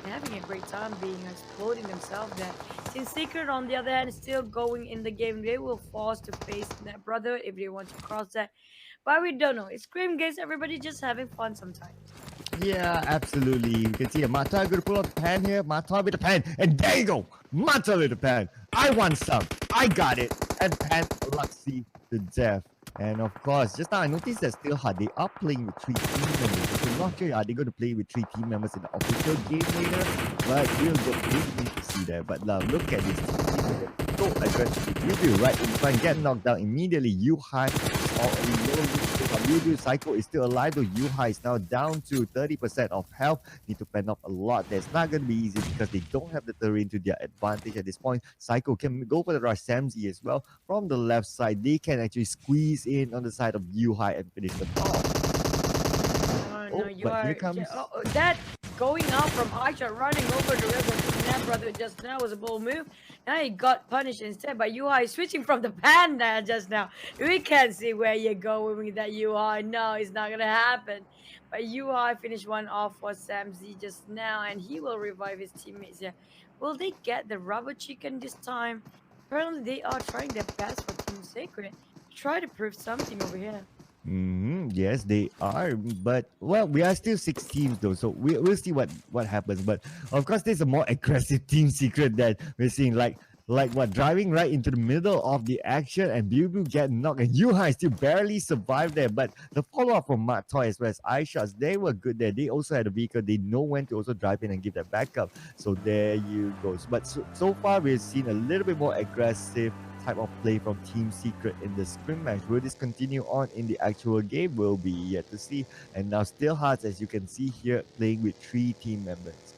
They're having a great time being exploding themselves there. Since Secret, on the other hand, is still going in the game, they will force to face that Brotherhood if they want to cross that. But we don't know. It's Scrim games, everybody just having fun sometimes. Yeah, absolutely. You can see a Mata going to pull out the pan here. Mata with the pan. And there you go. Mata with the pan. I want some. I got it. And pan Luxy to death. And of course, just now I noticed that Steelheart, they are playing with 3 team members. So I'm not sure are they going to play with 3 team members in the official game later. But we'll need to see that. But look at this team. So aggressive. You right in front, get knocked down immediately. Yuhai Yoodo Psycho is still alive, though Yuhai is now down to 30% of health. Need to fend off a lot. That's not going to be easy because they don't have the terrain to their advantage at this point. Psycho can go for the rush. Samzy as well. From the left side, they can actually squeeze in on the side of Yuhai and finish the ball. No, you but are. here comes... that going out from Aisha, running over the rest of the net brother just now was a bold move. Now he got punished instead by UI switching from the panda just now. We can't see where you're going with that UI. No, it's not gonna happen. But UI finished one off for Samzy just now, and he will revive his teammates here. Will they get the rubber chicken this time? Apparently they are trying their best for Team Sacred. Try to prove something over here. Yes, they are. But well, we are still 6 teams though, so we'll see what happens. But of course, there's a more aggressive Team Secret that we're seeing, like what, driving right into the middle of the action, and Biu get knocked, and Yuhai still barely survived there. But the follow up from Matoy as well as iShots, they were good there. They also had a vehicle. They know when to also drive in and give that backup. So there you go. But so far we've seen a little bit more aggressive type of play from Team Secret in the Scrim match. Will this continue on in the actual game? Will be yet to see. And now Steelheart, as you can see here, playing with 3 team members.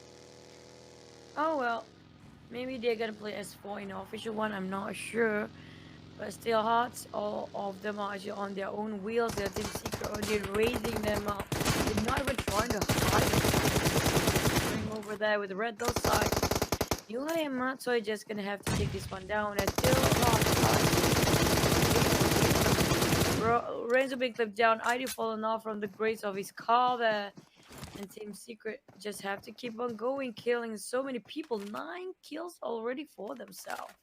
Oh well, maybe they're gonna play S4 in the official one. I'm not sure. But Steelheart, all of them are actually on their own wheels. Their Team Secret already raising them up. They're not even trying to hide. Going over there with the red dot side. UI and Matsoy just gonna have to take this one down. And still Renzo being clipped down. ID falling off from the grace of his car there. And Team Secret just have to keep on going, killing so many people. 9 kills already for themselves.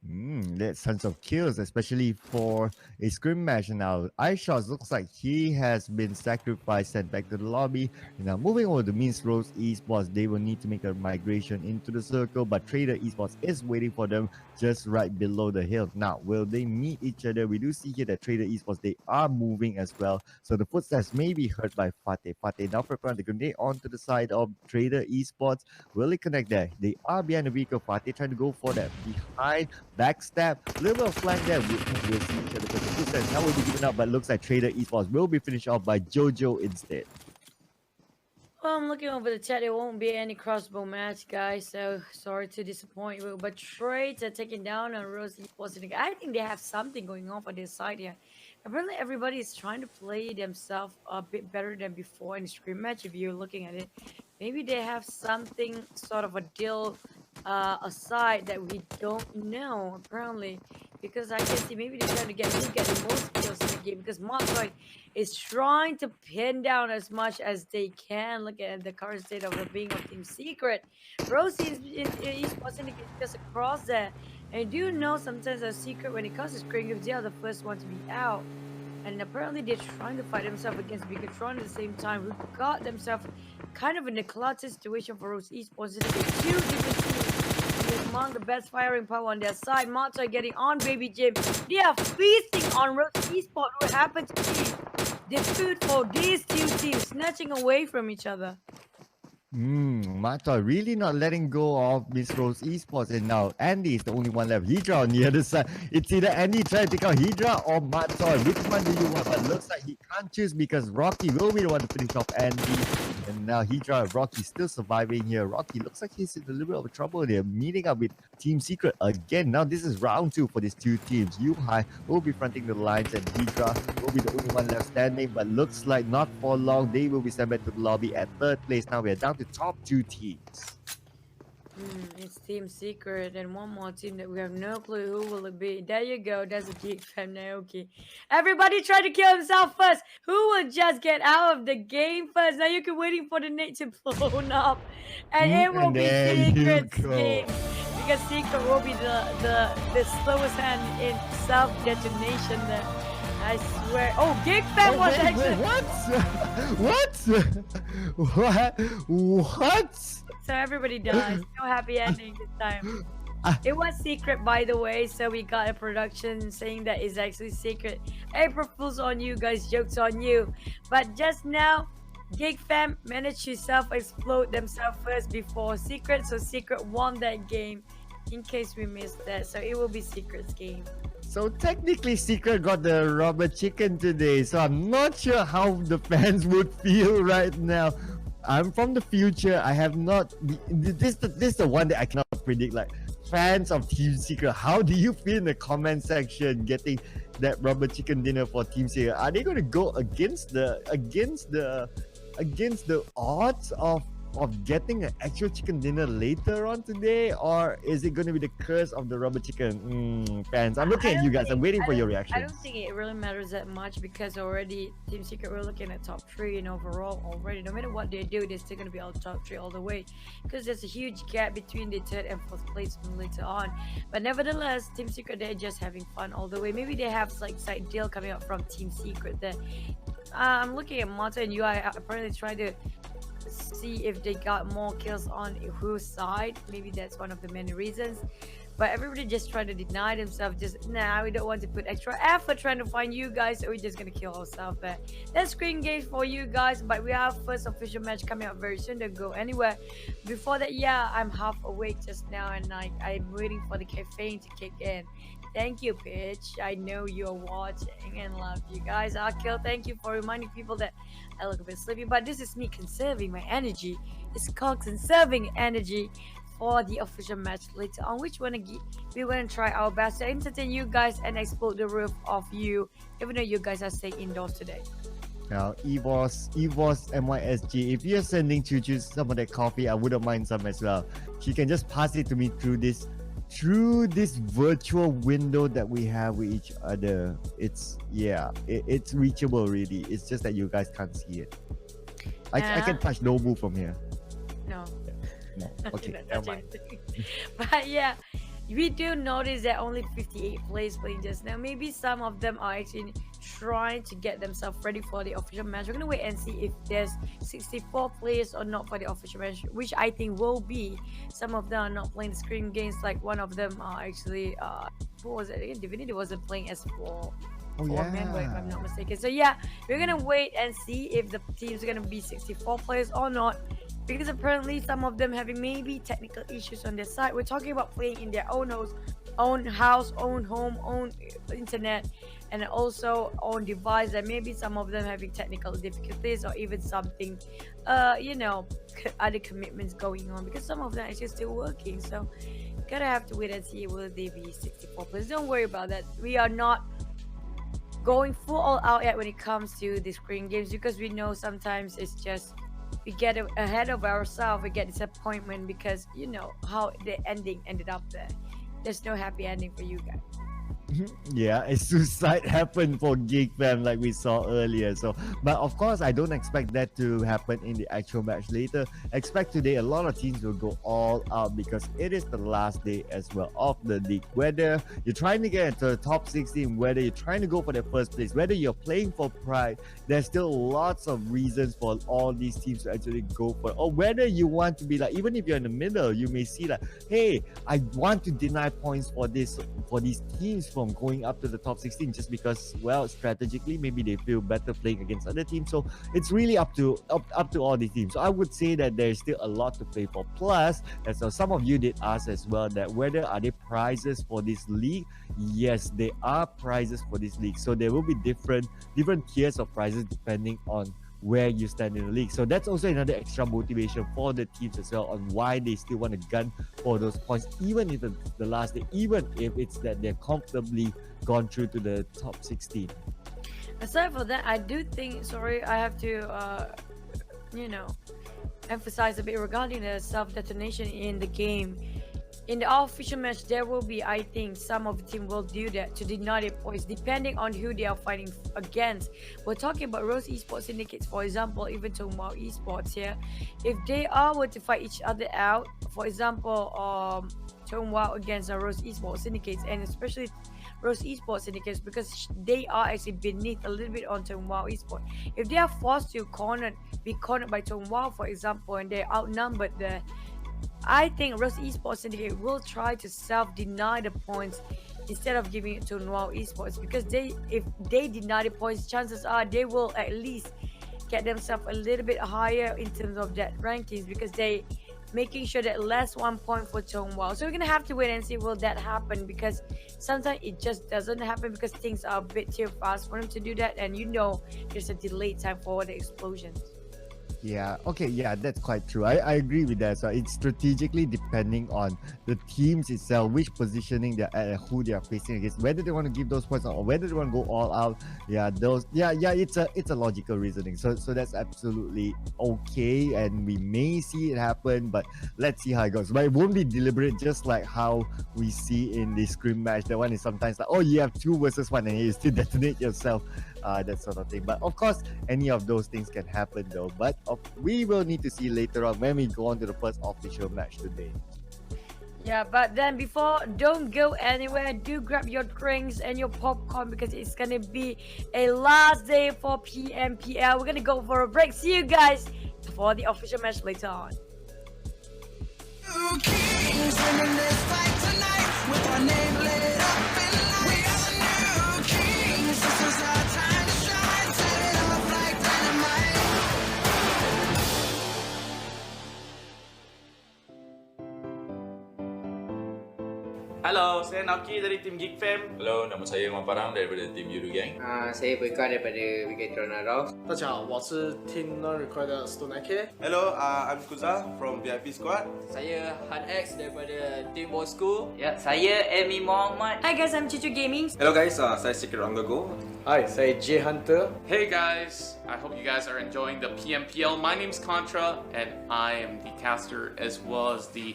That's tons of kills, especially for a Scrim match now. iShots looks like he has been sacrificed, sent back to the lobby. And now moving over to Means Rose Esports, they will need to make a migration into the circle, but Traitor Esports is waiting for them just right below the hill. Now, will they meet each other? We do see here that Traitor Esports, they are moving as well. So the footsteps may be heard by Fateh. Fateh now preparing the grenade onto the side of Traitor Esports. Will it connect there? They are behind the vehicle. Fateh trying to go for that behind backstab, little flank there. We'll see each other. The footsteps now will be given up, but looks like Traitor Esports will be finished off by Jojo instead. Well, I'm looking over the chat. There won't be any crossbow match, guys. So sorry to disappoint you. But Traitor taking down on Rose Esports. I think they have something going on for this side here. Apparently, everybody is trying to play themselves a bit better than before in Scrim match. If you're looking at it, maybe they have something sort of a deal aside that we don't know. Apparently, because I can see maybe they're trying to get who get the most kills in the game. Because Montoy is trying to pin down as much as they can. Look at the current state of it being of Team Secret. Rosie is Esports Syndicate just across there. And I do know sometimes a Secret when it comes to Scrim, if they are the first one to be out. And apparently they're trying to fight themselves against Bigetron at the same time, who got themselves kind of in a clutch situation for Rose Esports. It's two different teams among the best firing power on their side. Montoy getting on Baby Jim. They are feasting on Rose Esports, who happens to be the food for these two teams, snatching away from each other. Mata really not letting go of Miss Rose Esports, and now Andy is the only one left. Hydra on the other side. It's either Andy trying to take out Hydra or Mata. Which one do you want? But looks like he can't choose because Rocky will be the one to finish off Andy. And now Hydra and Rocky still surviving here. Rocky looks like he's in a little bit of trouble here, meeting up with Team Secret again. Now this is round 2 for these two teams. Yuhai will be fronting the lines and Hydra will be the only one left standing. But looks like not for long. They will be sent back to the lobby at 3rd place. Now we are down to top 2 teams. It's Team Secret and one more team that we have no clue who will it be. There you go. That's a Geek from Naoki. Everybody tried to kill himself first. Who will just get out of the game first? Now you can waiting for the nade to blow up. And it will be Secret's game. Because Secret will be the slowest hand in self-detonation there. I swear. Oh, Geek fan was actually. What? So everybody dies. No happy ending this time. It was Secret, by the way, so we got a production saying that it's actually Secret. April Fool's on you guys, jokes on you. But just now, Geek Fam managed to self-explode themselves first before Secret, so Secret won that game. In case we missed that, so it will be Secret's game. So technically Secret got the rubber chicken today, so I'm not sure how the fans would feel right now. I'm from the future. I have not. This is the one that I cannot predict. Like fans of Team Secret, how do you feel in the comment section getting that rubber chicken dinner for Team Secret? Are they going to go against the odds of getting an actual chicken dinner later on today, or is it going to be the curse of the rubber chicken? Fans, I'm looking at you guys. I'm waiting for your reaction. I don't think it really matters that much because already Team Secret, we're looking at top 3 and overall already. No matter what they do, they're still going to be out top 3 all the way because there's a huge gap between the 3rd and 4th place later on. But nevertheless, Team Secret, they're just having fun all the way. Maybe they have like side deal coming up from Team Secret that I'm looking at Mata and UI apparently trying to see if they got more kills on whose side. Maybe that's one of the many reasons, but everybody just trying to deny themselves. Just we don't want to put extra effort trying to find you guys, so we're just gonna kill ourselves there. That's Screen Games for you guys, but we have first official match coming up very soon. Don't go anywhere. Before that, I'm half awake just now and I'm waiting for the caffeine to kick in. Thank you, Pitch. I know you're watching and love you guys. Akil, thank you for reminding people that I look a bit sleepy, but this is me conserving my energy. It's called conserving energy for the official match later on, which we're gonna try our best to entertain you guys and explode the roof of you, even though you guys are staying indoors today. Now, EVOS, MYSG, if you're sending Choo some of that coffee, I wouldn't mind some as well. She can just pass it to me through this virtual window that we have with each other. It's reachable really. It's just that you guys can't see it. I can touch Nobu from here. No. Okay, never mind. But we do notice that only 58 players playing just now. Maybe some of them are actually trying to get themselves ready for the official match. We're gonna wait and see if there's 64 players or not for the official match, which I think will be. Some of them are not playing the Scrim games. Like one of them are actually who was it again? Divinity wasn't playing Esport. If I'm not mistaken. So we're gonna wait and see if the teams are gonna be 64 players or not, because apparently some of them having maybe technical issues on their side. We're talking about playing in their own host own house, own home, own internet, and also own device. And maybe some of them having technical difficulties or even something, other commitments going on, because some of them are just still working. So gotta have to wait and see will they be 64 players. Don't worry about that. We are not going full all out yet when it comes to the screen games, because we know sometimes it's just we get ahead of ourselves, we get disappointment because you know how the ending ended up there. There's no happy ending for you guys. Yeah, a suicide happened for Geek fam like we saw earlier. So, but of course, I don't expect that to happen in the actual match later. Expect today a lot of teams will go all out because it is the last day as well of the league. Whether you're trying to get into the top 16, whether you're trying to go for the first place, whether you're playing for pride, there's still lots of reasons for all these teams to actually go for it. Or whether you want to be like, even if you're in the middle, you may see like, hey, I want to deny points for these teams from going up to the top 16 just because, well, strategically maybe they feel better playing against other teams. So it's really up to all these teams. So I would say that there's still a lot to play for. Plus, as some of you did ask as well, that whether are there prizes for this league? Yes, there are prizes for this league. So there will be different tiers of prizes depending on where you stand in the league. So that's also another extra motivation for the teams as well on why they still want to gun for those points, even if it's the last day, even if it's that they're comfortably gone through to the top 16. Aside from that, I do think, sorry, I have to emphasize a bit regarding the self-detonation in the game. In the official match, there will be, I think, some of the team will do that to deny their points, depending on who they are fighting against. We're talking about Rose Esports Syndicates, for example, even Tongwao Esports here. If they were to fight each other out, for example, Tongwao against Rose Esports Syndicates, and especially Rose Esports Syndicates, because they are actually beneath a little bit on Tongwao Esports. If they are forced to be cornered by Tongwao, for example, and they're outnumbered there, I think Rose Esports Syndicate will try to self-deny the points instead of giving it to Noir Esports, because if they deny the points, chances are they will at least get themselves a little bit higher in terms of that rankings, because they making sure that less 1 point for Tongwao. So we're gonna have to wait and see will that happen, because sometimes it just doesn't happen because things are a bit too fast for them to do that, and there's a delayed time for the explosions. Yeah, okay, yeah, that's quite true. I agree with that. So it's strategically depending on the teams itself, which positioning they're at, and who they are facing against, whether they want to give those points or whether they want to go all out. It's a logical reasoning. So that's absolutely okay, and we may see it happen, but let's see how it goes. But it won't be deliberate, just like how we see in the Scrim match. That one is sometimes like, oh, you have 2 versus 1 and you still detonate yourself, that sort of thing. But of course, any of those things can happen though. But we will need to see later on when we go on to the first official match today. Yeah, but then don't go anywhere. Do grab your drinks and your popcorn, because it's gonna be a last day for PMPL. We're gonna go for a break. See you guys for the official match later on. Halo, saya Naoki dari tim Geek Fam. Hello, nama saya Wan Farang daripada tim Yoodo Gang. Saya Bosskurr daripada Bigetron. 大家好，我是 Team NoRecoil 的 Stone Hello, I'm Kuza from VIP Squad. Saya Han X daripada tim Bosskurr. Ya, saya Emi Muhammad. Hi guys, I'm Chichu Gaming. Hello guys, saya Secret Go. Hi, saya J Hunter. Hey guys, I hope you guys are enjoying the PMPL. My name's Contra, and I am the caster as well as the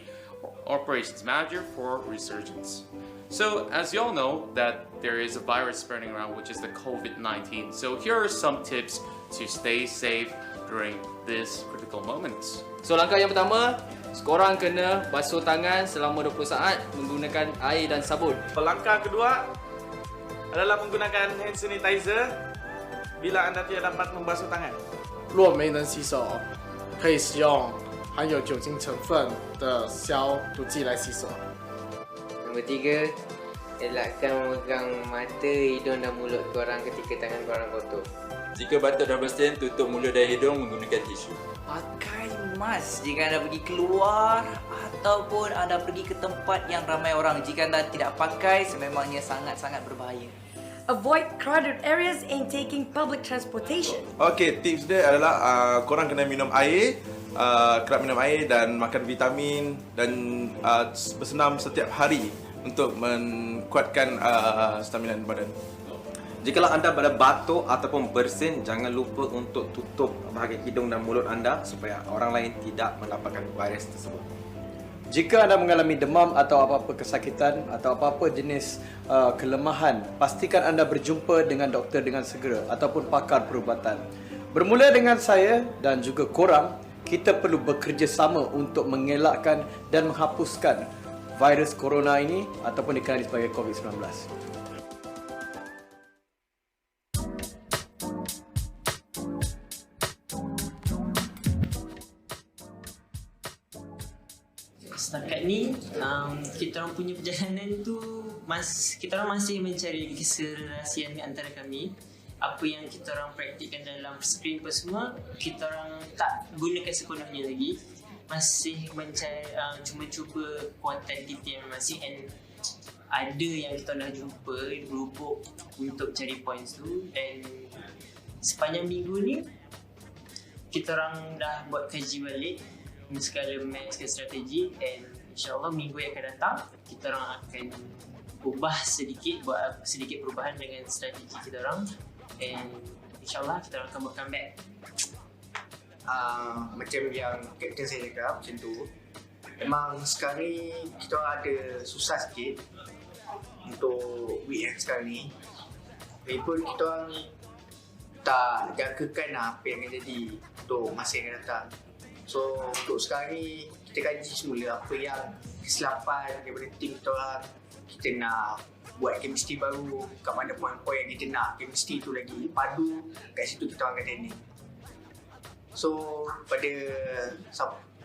operations manager for Resurgence. So as you all know that there is a virus spreading around, which is the COVID-19. So here are some tips to stay safe during this critical moment. So langkah yang pertama, korang kena basuh tangan selama 20 saat menggunakan air dan sabun. Langkah kedua adalah menggunakan hand sanitizer bila anda tidak dapat membasuh tangan. 若没能洗手，可以使用含有酒精成分的消毒剂来洗手。 Nombor 3, elakkan memegang mata, hidung dan mulut korang ketika tangan korang kotor. Jika batuk dan bersin, tutup mulut dan hidung menggunakan tisu. Pakai mask jika anda pergi keluar ataupun anda pergi ke tempat yang ramai orang. Jika anda tidak pakai, sememangnya sangat-sangat berbahaya. Avoid crowded areas and taking public transportation. Okey, tips dia adalah korang kena minum air, kerap minum air dan makan vitamin dan bersenam setiap hari untuk menguatkan stamina badan. Jikalau anda pada batuk ataupun bersin, jangan lupa untuk tutup bahagian hidung dan mulut anda supaya orang lain tidak mendapatkan virus tersebut. Jika anda mengalami demam atau apa-apa kesakitan atau apa-apa jenis kelemahan, pastikan anda berjumpa dengan doktor dengan segera ataupun pakar perubatan. Bermula dengan saya dan juga korang, kita perlu bekerjasama untuk mengelakkan dan menghapuskan virus corona ini ataupun dikenali sebagai COVID-19. Setakat ni, kita orang punya perjalanan tu kita orang masih mencari keserasian antara kami. Apa yang kita orang praktikkan dalam Scrim apa semua, kita orang tak gunakan sepenuhnya lagi. Masih mencari, cuma cuba kuatan kita yang masih, and ada yang kita dah jumpa berhubung untuk cari points tu. Dan sepanjang minggu ni, kita orang dah buat kaji balik segala match ke strategi, and insyaAllah minggu yang akan datang kita orang akan ubah sedikit, buat sedikit perubahan dengan strategi kita orang, and insyaAllah kita orang akan buat comeback. Macam yang Kapten saya cakap macam tu, memang sekarang ni kita orang ada susah sikit untuk weekend sekarang ni. Lagipun kita orang tak jangkakan apa yang akan jadi untuk masa yang akan datang. So untuk sekarang ni kita kaji semula apa yang kesilapan daripada tim kita orang. Kita nak buat chemistry baru, kat mana poin-poin yang kita nak chemistry tu lagi padu, kat situ kita orang akan training. So pada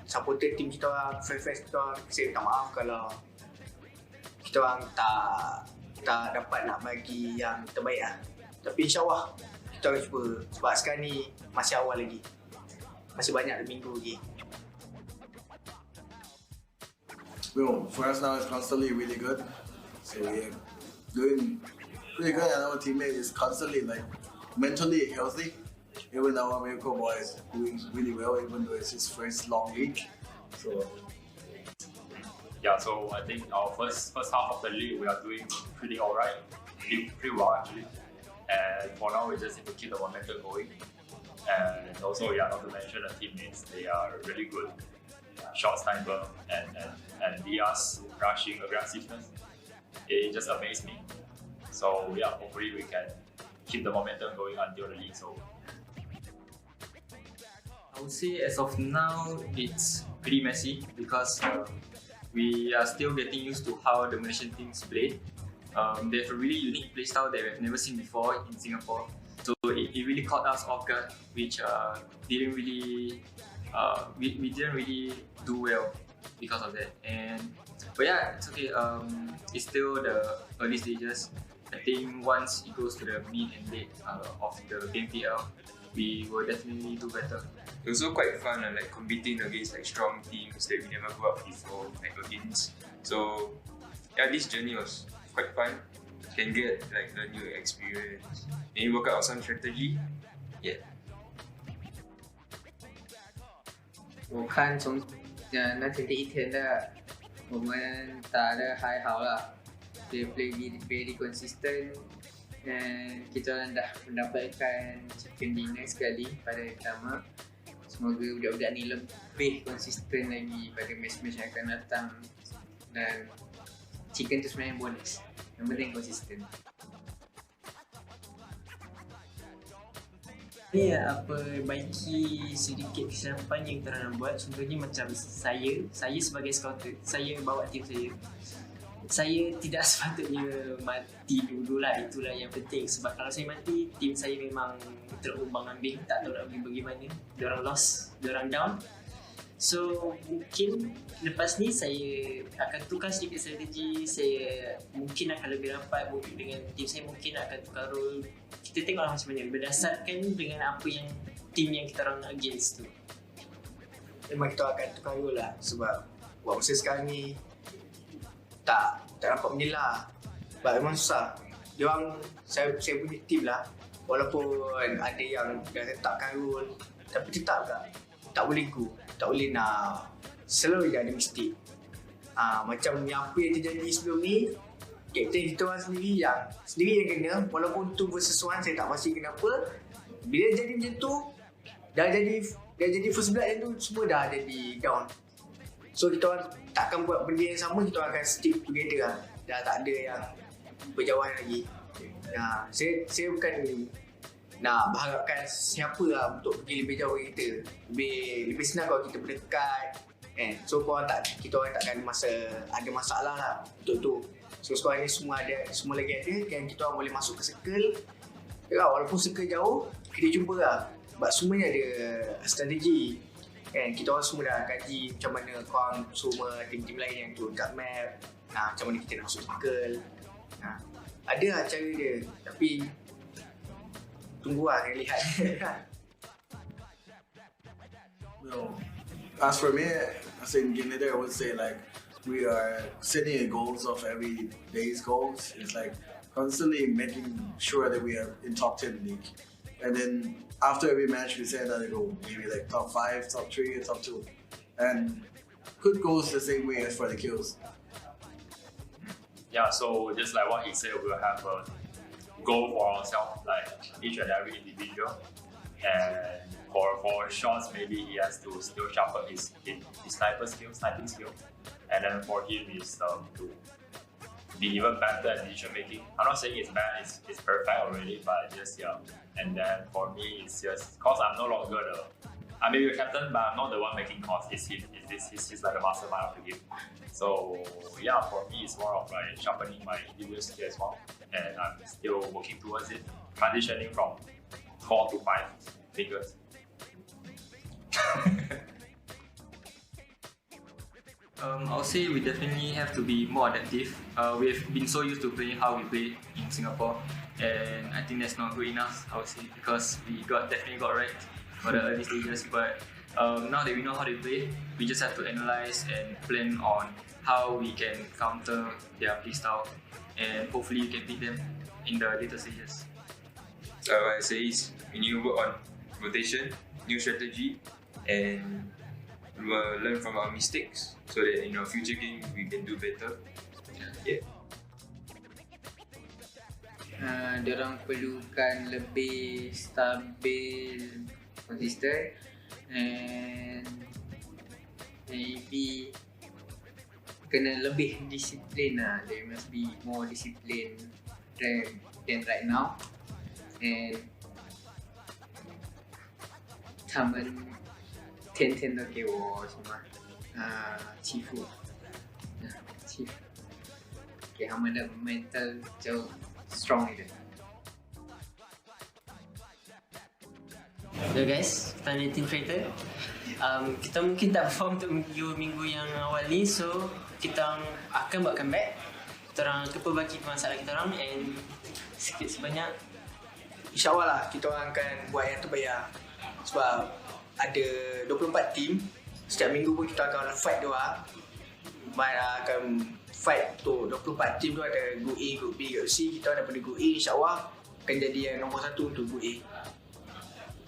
supporter tim kita orang, fans kita orang, saya minta maaf kalau kita orang tak dapat nak bagi yang terbaik lah. Tapi insyaAllah kita orang cuba, sebab sekarang ni masih awal lagi. Masih banyak minggu lagi. Well, for us now it's constantly really good. So we're doing pretty good, and our teammate is constantly like mentally healthy. Even our Miracle boy is doing really well, even though it's his first long league. So yeah, so I think our first half of the league we are doing pretty alright, pretty well actually. And for now we just need to keep the momentum going. And also, yeah, not to mention the teammates, they are really good. Shot sniper and Diaz rushing aggressiveness. It just amazed me. So yeah, hopefully we can keep the momentum going until the league. So I would say as of now it's pretty messy because we are still getting used to how the Malaysian teams play. They have a really unique playstyle that we have never seen before in Singapore. So it really caught us off guard, which didn't really we didn't really do well because of that. But yeah, it's okay. It's still the early stages. I think once it goes to the mid and late of the PMPL, we will definitely do better. It was also quite fun, like competing against like strong teams that we never go up before, like against. So yeah, this journey was quite fun. Can get like a new experience. Maybe work out some strategy. Yeah. 我看从那前第一天的，我们打得还好啦。They play very consistent, and kita orang dah mendapatkan chicken dinner sekali pada pertama. Semoga budak-budak ni lebih konsisten lagi pada match-match yang akan datang. Dan chicken tu sebenarnya bonus. Yang penting konsisten. Ni apa baiki sedikit kesilapan yang kita orang buat. Contohnya macam saya sebagai scouter, saya bawa tim saya tidak sepatutnya mati dululah. Itulah yang penting, sebab kalau saya mati, tim saya memang terumbang ambing, tak tahu nak pergi bagaimana. Diorang lost, diorang down. So mungkin lepas ni saya akan tukar sedikit strategi. Saya mungkin akan lebih rapat dengan tim saya, mungkin akan tukar role. Kita tengoklah macam mana berdasarkan dengan apa yang team yang kita orang against tu. Memang kita akan tukar role lah, sebab buat masa sekarang ni tak dapat menyelah. Sebab memang susah. Saya punya team lah, walaupun ada yang dah letakkan role, tapi tetap tak boleh go, tak boleh nak, selalu je ada mistake. Macam yang apa yang terjadi sebelum ni, kapten kita orang sendiri yang kena, walaupun tu versus one, saya tak pasti kenapa. Bila jadi macam tu, dah jadi first blood yang tu, semua dah jadi down. So kita orang takkan buat benda yang sama, kita orang akan stick together lah. Dah tak ada yang berjauhan lagi. Saya bukan nak berharapkan siapa lah untuk pergi lebih jauh dari kita. Lebih senang kalau kita berdekat. So kita orang takkan ada masalah lah untuk tu. So sekarang ni semua lagi ada, kan kita orang boleh masuk ke circle. Walaupun circle jauh, kita jumpa lah. Sebab semuanya ada strategi. Kita orang semua dah kaji macam mana korang semua tim-tim lain yang turun kat map. Macam mana kita nak masuk circle. Ada lah cara dia, tapi tunggu lah yang lihat. Well, as for me, as in Guinea, I would say like we are setting goals of every day's goals. It's like constantly making sure that we are in top 10 league. And then after every match, we set another goal, maybe like top 5, top 3, or top 2. And could goes the same way as for the kills. Yeah, so just like what he said, we'll have a goal for ourselves, like each and every individual. And for shots, maybe he has to still sharpen his sniping skill. And then for him is to be even better at decision making. I'm not saying it's bad, it's perfect already, but just And then for me, it's just cause I'm no longer I may be the captain, but I'm not the one making calls. It's him. He's like the mastermind of the game. So yeah, for me, it's more of like sharpening my individual skill as well, and I'm still working towards it, transitioning from 4 to 5 figures. I'll say we definitely have to be more adaptive. We've been so used to playing how we play in Singapore, and I think that's not good enough, I would say, because we definitely got right for the early stages. But now that we know how they play, we just have to analyze and plan on how we can counter their playstyle, and hopefully you can beat them in the later stages. What I say is we need to work on rotation, new strategy, and learn from our mistakes so that in our future game we can do better. Yeah. Diorang perlukan lebih stabil, konsisten, and maybe kena lebih disiplin lah. They must be more disciplined than right now. And 他们天天都给我什么欺负，给他们的 mental 就 strong 一点。 Hello guys, kita dari tim Traitor. Kita mungkin tak perform untuk minggu yang awal ni, so kita akan buat comeback. Kita orang perbaiki masalah kita orang, and sikit sebanyak InsyaAllah lah kita orang akan buat yang terbaik. Sebab ada 24 tim, setiap minggu pun kita akan fight doang. Akan fight tu 24 tim tu, ada Group A, Group B, Group C. Kita daripada Group A, insyaAllah akan jadi yang nombor 1 untuk Group A.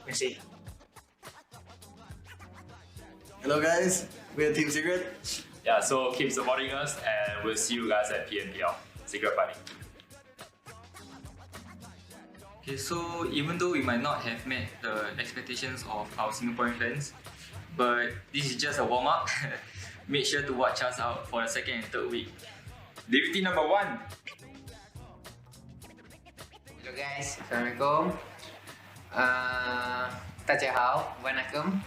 Terima kasih. Hello guys, we're Team Secret. Yeah, so keep supporting us, and we'll see you guys at PNPL Secret Fighting. Okay, so even though we might not have met the expectations of our Singaporean fans, but this is just a warm-up. Make sure to watch us out for the second and third week. DVT number 1. Hello guys, Assalamualaikum. 大家好 Wanakum.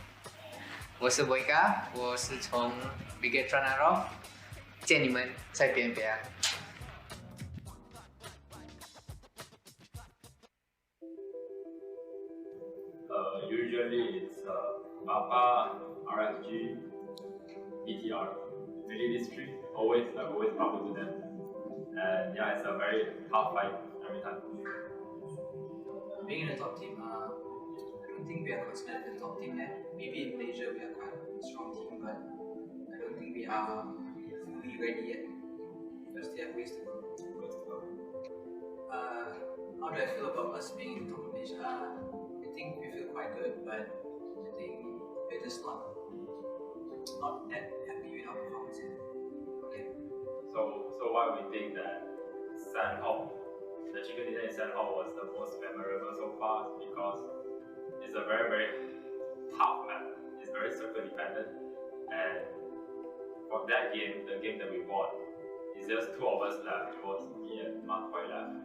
我是维嘎，我是从 Bigetron 来的，见你们在边边。 Usually it's Bapak, RFG, PTR. Really this stream, always power to them. And yeah, it's a very hard fight every time. Being in the top team, I don't think we are considered the top team yet. Maybe in Malaysia we are quite a strong team, but I don't think we are fully ready yet. We still have ways to go. How do I feel about us being in the top of Malaysia? I think we feel quite good, but I think we're just not that happy with our performance yet. So why we think that Sanhok, the chicken dinner in Sanhok was the most memorable so far because it's a very, very tough map. It's very circle dependent, and from that game, the game that we won, it's just two of us left. It was me and NoRecoil left.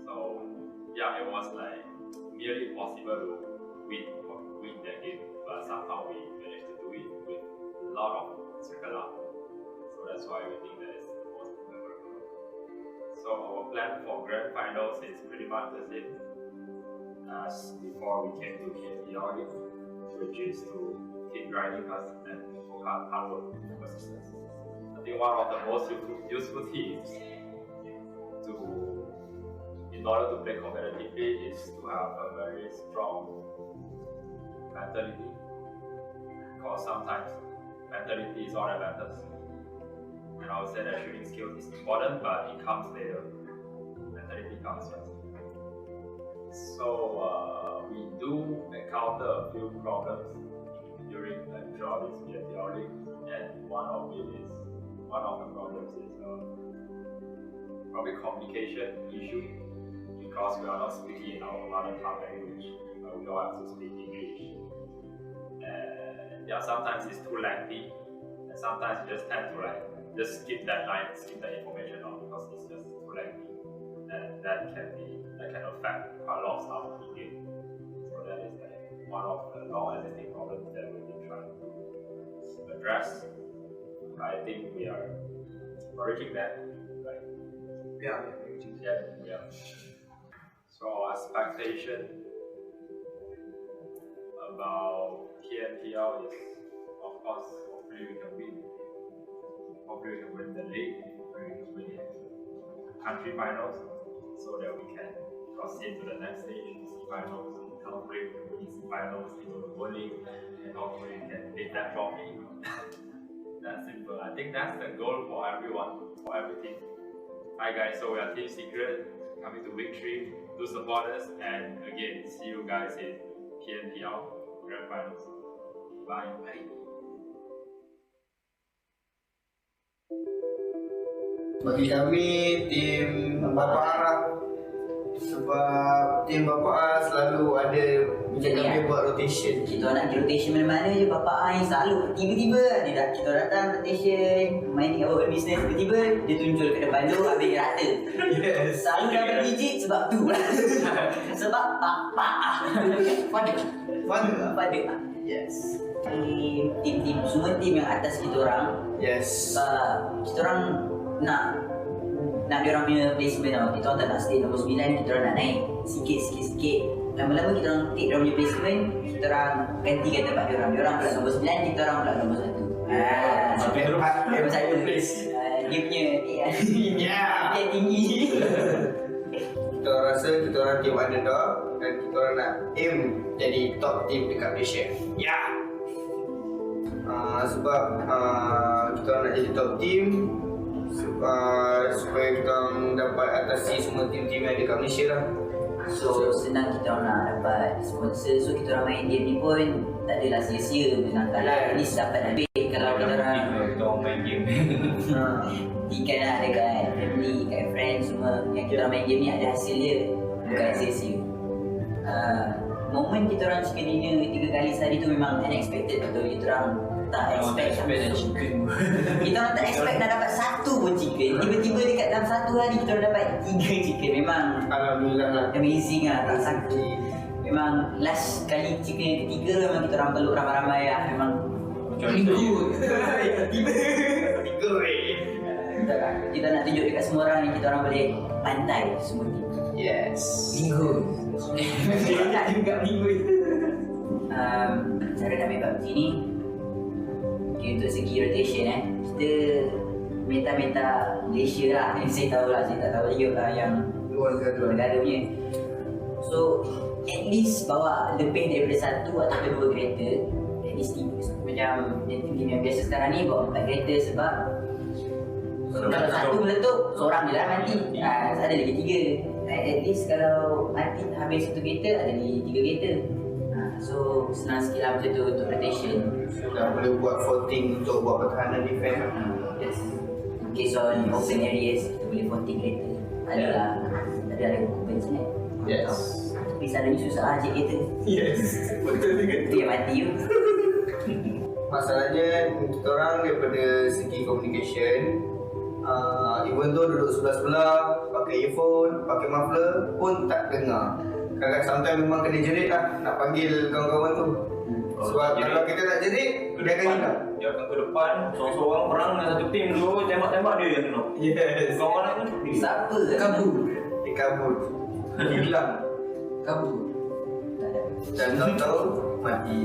So yeah, it was like nearly impossible to win that game, but somehow we managed to do it with a lot of circle up. So that's why we think that it's the most memorable. So our plan for grand finals is pretty much the same as before we came to PNPL, which is to keep grinding us and hard work and persistence. I think one of the most useful tips in order to play competitively is to have a very strong mentality. Because sometimes mentality is all that matters. And I would say that shooting skills is important, but it comes later. Mentality comes first. So we do encounter a few problems during throughout this PNPL league, and one of the problems is probably communication issue, because we are not speaking in our mother tongue language. We all have to speak English. And yeah, sometimes it's too lengthy, and sometimes you just tend to just skip that line, skip that information on because it's just too lengthy, and that can affect quite a lot of stuff in the game. So that is one of the long existing problems that we've been trying to address. I think we are reaching that, right? Yeah, we are. So our expectation about PNPL is, of course, hopefully we can win. Hopefully we can win the league, hopefully we can win country finals, so that we can proceed to the next stage, EC finals, and hopefully we can win EC finals into the World League, and hopefully we can take that trophy. That's simple. I think that's the goal for everyone, for every team. Hi guys, so we are Team Secret, coming to week 3. Do support us, and again, see you guys in PNPL Grand Finals. Bye. Bagi kami, tim Bapak, sebab tim Bapak selalu ada bila kami buat rotation. Kita nak pergi rotation mana-mana je, Bapak selalu tiba-tiba kita datang rotation, main our business, tiba-tiba dia tunjuk ke depan tu, habis dia rata. Yes. Selalu dapat digit sebab tu. Sebab Bapak. Father. Yes. Tim semua tim yang atas kita orang. Yes. Kita orang nak dia orang punya placement tau. Kita orang tak nak stay nombor 9, kita orang nak naik sikit. Lama-lama kita orang take dia orang punya placement, kita orang gantikan tempat dia orang. Dia orang pula nombor 9, kita orang pula nombor 1. Nombor 1 place. Dia punya dia tinggi. Kita orang rasa kita orang tim underdog dan kita orang nak aim jadi top team dekat Malaysia. Sebab kita orang nak jadi top team, supaya kita dapat atasi semua tim-tim yang ada kat Malaysia lah. So senang kita orang nak dapat sponsor, so kita orang main game ni pun tak adalah sia-sia. Memang kalau at least dapat duit. Kalau kita orang main game ikan lah dekat family, dekat friends semua, yang kita orang main game ni ada hasil dia, bukan sia-sia. Momen kita orang chicken dinner 3 kali sehari tu memang unexpected betul. Kita orang tak expect langsung. Kita orang tak expect nak dapat 1 pun chicken. Tiba-tiba dekat dalam 1 hari kita orang dapat 3 chicken. Memang alhamdulillah lah, amazing lah, tak sangka. Memang last kali chicken yang ketiga memang kita orang peluk ramai-ramai lah. Memang minggu kita nak tunjuk dekat semua orang yang kita orang boleh pantai semua ni. Yes. Minggu tak juga minggu. Cara nak main PUBG ni Okay, untuk segi rotation kita meta Malaysia lah yang saya tahu lah, saya tak tahu lagi yang luar negara punya. So at least bawa lebih daripada satu atau dua kereta, at least macam tim yang biasa sekarang ni bawa 4 kereta sebab kalau satu meletup seorang je lah mati, ada lagi 3. At least kalau mati habis satu kereta ada lagi 3 kereta. So senang sikit lah macam tu untuk rotation. Dah boleh buat voting untuk buat pertahanan defense. Yes. In case on open areas kita boleh voting kereta. Ada open set. Yes. Tapi selalunya susah lah cek kereta. Yes. Betul juga. Itu yang mati tu. Masalahnya kita orang daripada segi communication, even though duduk sebelah-sebelah, pakai earphone, pakai muffler pun tak dengar. Kadang-kadang sometimes memang kena jerit lah nak panggil kawan-kawan tu. Sebab kalau kita tak jerit, dia akan hilang. Dia akan ke depan, seorang-seorang perang dengan satu tim dulu, tembak-tembak dia yang kena. Yes. Kawan lain ni siapa? Kabur. Dia kabur. Hilang. Kabur. Dan tahu mati.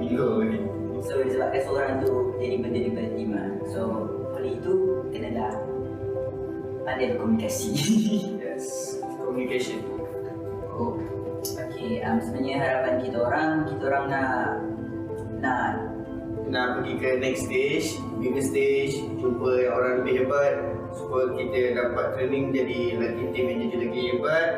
Bingung ni. So disebabkan seorang tu jadi benda daripada tim lah. So oleh itu kena dah pandai berkomunikasi. Yes. Communication. Oh, okay. Sebenarnya harapan kita orang nak pergi ke next stage, bigger stage, jumpa yang orang lebih hebat supaya kita dapat training jadi lagi tim yang jadi lagi hebat.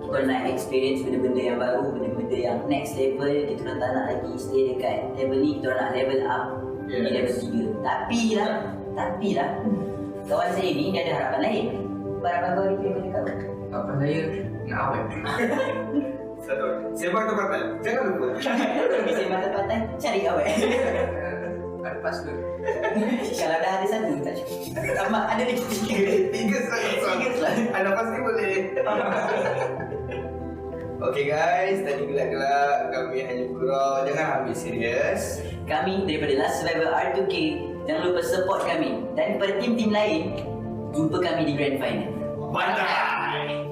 Kita nak experience benda-benda yang baru, benda-benda yang next level. Kita orang tak nak lagi stay dekat level ni, kita orang nak level up di level 3. Tapi lah kawan saya ni dia ada harapan lain. Harapan kau ni boleh kau? Harapan saya nak awet. Sembang tempatan, jangan lupa. Bisa mata tempatan, cari awet. Ada password. Kalau dah ada satu tak cukup. Ada lagi 3. 3 slot. Ada pasti boleh. Okay guys, tadi gelak-gelak kami hanya gurau, jangan ambil serius. Kami daripada Last Survivor R2K, jangan lupa support kami. Dan kepada tim-tim lain, jumpa kami di Grand Final. Bye!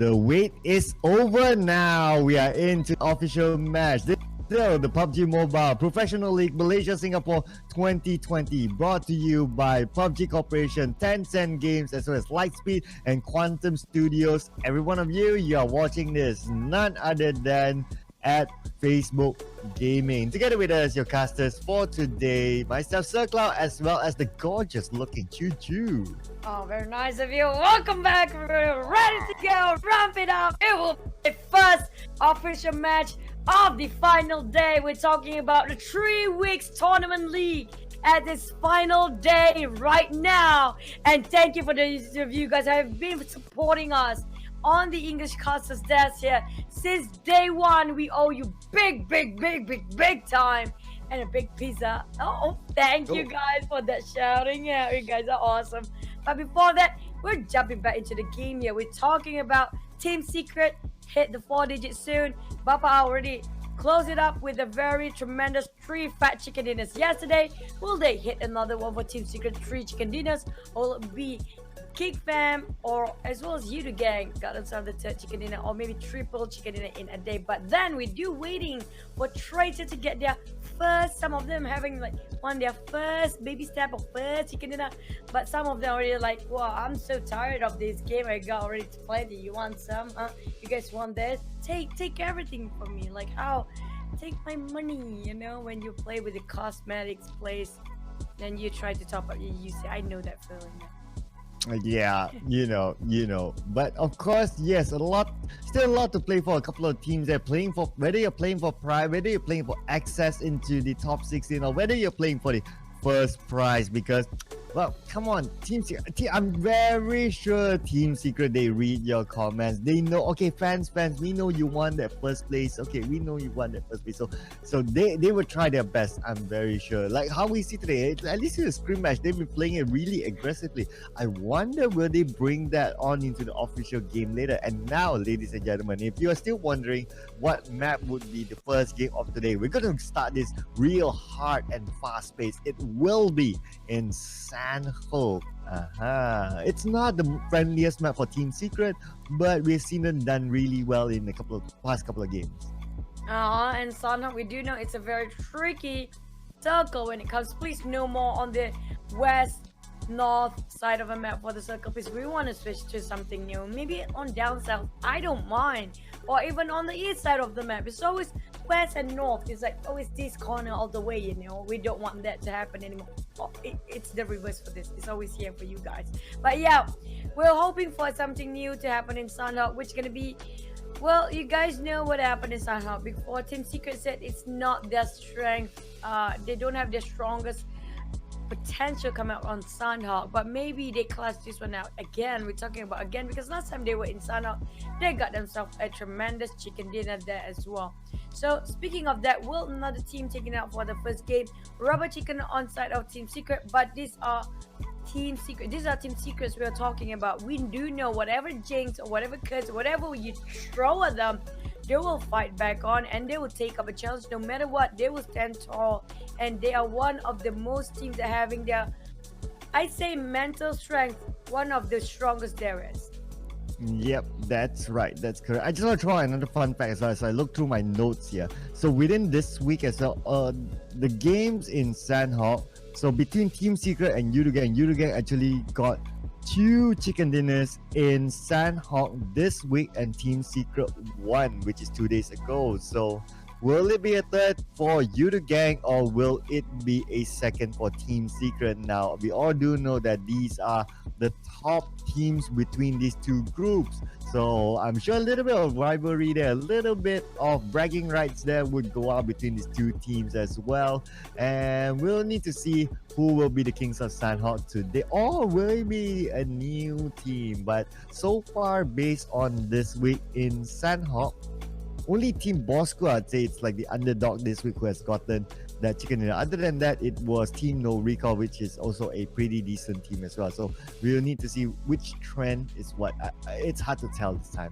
The wait is over now. We are into official match. This is the PUBG Mobile Professional League Malaysia Singapore 2020, brought to you by PUBG Corporation, Tencent Games, as well as Lightspeed and Quantum Studios. Every one of you are watching this none other than at Facebook Gaming. Together with us, your casters for today, myself, Sir Cloud, as well as the gorgeous looking Choo. Oh, very nice of you. Welcome back. We're ready to go. Ramp it up. It will be the first official match of the final day. We're talking about the 3 weeks tournament league at its final day right now. And thank you for those of you guys who have been supporting us on the English Casters desk here since day one. We owe you big time and a big pizza. Oh, thank you guys for that shouting. Yeah, you guys are awesome. But before that, we're jumping back into the game here. We're talking about Team Secret hit the 4 digits soon. Bapak already closed it up with a very tremendous 3 fat chicken dinners yesterday. Will they hit another one for Team Secret 3 chicken dinners? Or will it be Geek fam or as well as Yoodo gang got themselves the 3rd chicken dinner, or maybe triple chicken dinner in a day? But then we do waiting for Traitor to get their first, some of them having like their first baby step of first chicken dinner, but some of them already like, wow, I'm so tired of this game, I got already plenty. You want some? You guys want this? Take everything from me. Like, how? Take my money, you know, when you play with the cosmetics place, then you try to top up your UC. I know that feeling. Yeah, you know. But of course, yes, still a lot to play for. A couple of teams they're playing for, whether you're playing for pride, whether you're playing for access into the top 16, or whether you're playing for the first prize. Because, well, come on, I'm very sure Team Secret, they read your comments. They know, okay, fans, we know you want that first place. Okay, we know you want that first place. So they will try their best, I'm very sure. Like how we see today, at least in the Scrim match, they've been playing it really aggressively. I wonder will they bring that on into the official game later. And now, ladies and gentlemen, if you are still wondering what map would be the first game of today, we're going to start this real hard and fast pace. It will be in Sanhok. It's not the friendliest map for Team Secret, but we've seen them done really well in the past couple of games. And Sanhok, we do know it's a very tricky circle when it comes. Please no more on the north side of a map for the circle, because we want to switch to something new. Maybe on down south, I don't mind, or even on the east side of the map. It's always west and north. It's like always this corner all the way, you know. We don't want that to happen anymore. It's the reverse for this. It's always here for you guys. But yeah, we're hoping for something new to happen in Sanhok, which is gonna be, well, you guys know what happened in Sanhok before. Team Secret said it's not their strength. They don't have their strongest potential come out on Sanhok, but maybe they class this one out again. We're talking about again because last time they were in Sanhok, they got themselves a tremendous chicken dinner there as well. So speaking of that, will another team taking out for the first game? Rubber chicken on side of Team Secret, but these are Team Secret. These are Team Secrets we are talking about. We do know whatever jinx or whatever curse, whatever you throw at them, they will fight back on and they will take up a challenge no matter what. They will stand tall, and they are one of the most teams that having their, I say, mental strength, one of the strongest there is. Yep, that's right. That's correct. I just want to throw another fun fact as well. So I look through my notes here. So within this week as well, the games in Sanhok, so between Team Secret and Yoodo gang actually got 2 chicken dinners in Sanhok this week, and Team Secret won, which is 2 days ago. So will it be a third for Yoodo gang, or will it be a second for Team Secret? Now, we all do know that these are the top teams between these 2 groups. So I'm sure a little bit of rivalry there, a little bit of bragging rights there would go out between these 2 teams as well. And we'll need to see who will be the kings of Sanhok today, or will it be a new team. But so far, based on this week in Sanhok, only Team Bosskurr, I'd say it's like the underdog this week, who has gotten that chicken dinner. Other than that, it was Team NoRecoil, which is also a pretty decent team as well. So we'll need to see which trend is what. It's hard to tell this time.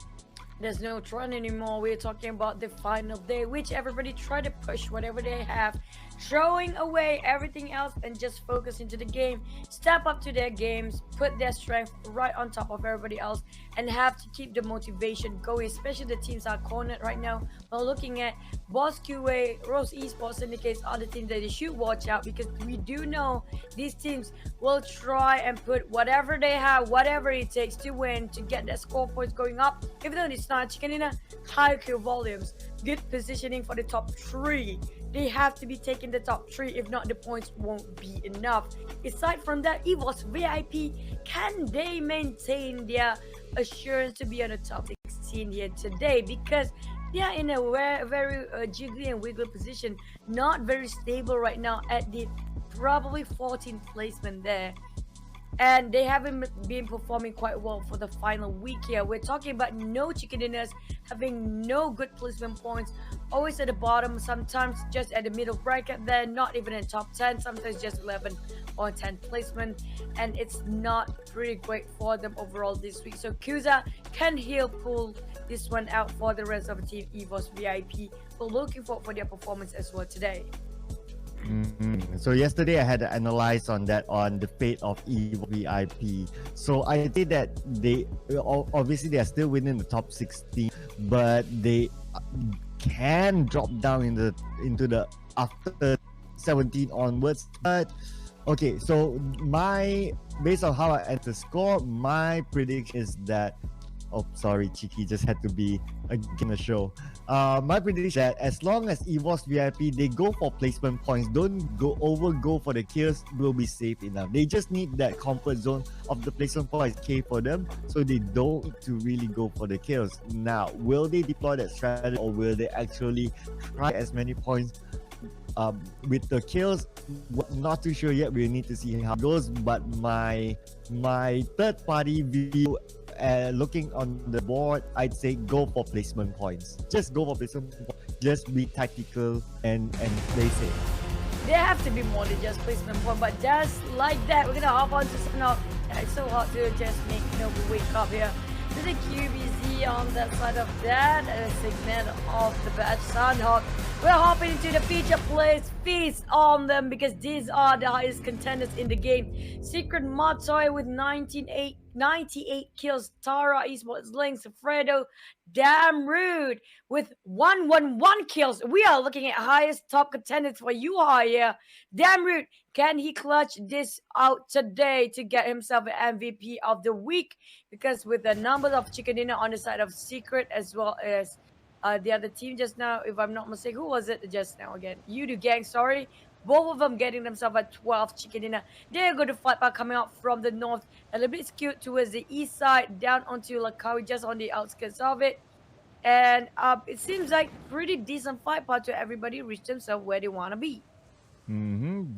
There's no trend anymore. We're talking about the final day, which everybody try to push whatever they have, throwing away everything else and just focus into the game, step up to their games, put their strength right on top of everybody else, and have to keep the motivation going, especially the teams are cornered right now. We're looking at Bosskurr, Rose Esports, Syndicate, other teams that they should watch out, because we do know these teams will try and put whatever they have, whatever it takes to win, to get their score points going up. Even though it's not chicken dinner, high kill volumes, good positioning for the top 3. They have to be taking the top 3, if not the points won't be enough. Aside from that, EVOS VIP, can they maintain their assurance to be on the top 16 here today? Because Yeah, in a very jiggly and wiggly position, not very stable right now at the probably 14th placement there. And they haven't been performing quite well for the final week here. We're talking about no chicken dinners, having no good placement points, always at the bottom, sometimes just at the middle bracket there, not even in top 10, sometimes just 11 or 10 placement, and it's not pretty great for them overall this week. So Kuza can he'll pull this one out for the rest of the team EVOS VIP. We're looking forward for their performance as well today. So yesterday I had to analyze on that on the fate of EVO VIP. So I think that they obviously they are still within the top 16, but they can drop down into the after 17 onwards. But okay, so based on how I enter score, my prediction is that. Oh, sorry, Chiki just had to be again the show. My prediction is that as long as EVOS VIP, they go for placement points, don't go for the kills, will be safe enough. They just need that comfort zone of the placement points K for them, so they don't need to really go for the kills. Now, will they deploy that strategy or will they actually try as many points with the kills? Not too sure yet. We need to see how it goes. But my third party view, looking on the board, I'd say go for placement points. Just go for placement points. Just be tactical and play safe. There have to be more than just placement point, but just like that, we're gonna hop on to Sanhok. It's so hard to just make Nobu wake up here. To the QBZ on that side of that segment of the batch. Sanhok, we're hopping into the feature plays. Feast on them because these are the highest contenders in the game. Secret Matoy with 98 kills. Tara Esports Links, Fredo, Damn Rude with 111 kills. We are looking at highest top contenders for you here. Damn Rude, can he clutch this out today to get himself an MVP of the week? Because with the number of chicken dinner on the side of Secret as well as the other team just now, if I'm not mistaken, who was it just now again? Yoodo gang, sorry. Both of them getting themselves at 12 chicken dinner. They're going to fight back coming out from the north, a little bit skewed towards the east side, down onto Lakawi, just on the outskirts of it. And it seems like pretty decent fight part to everybody reach themselves where they want to be.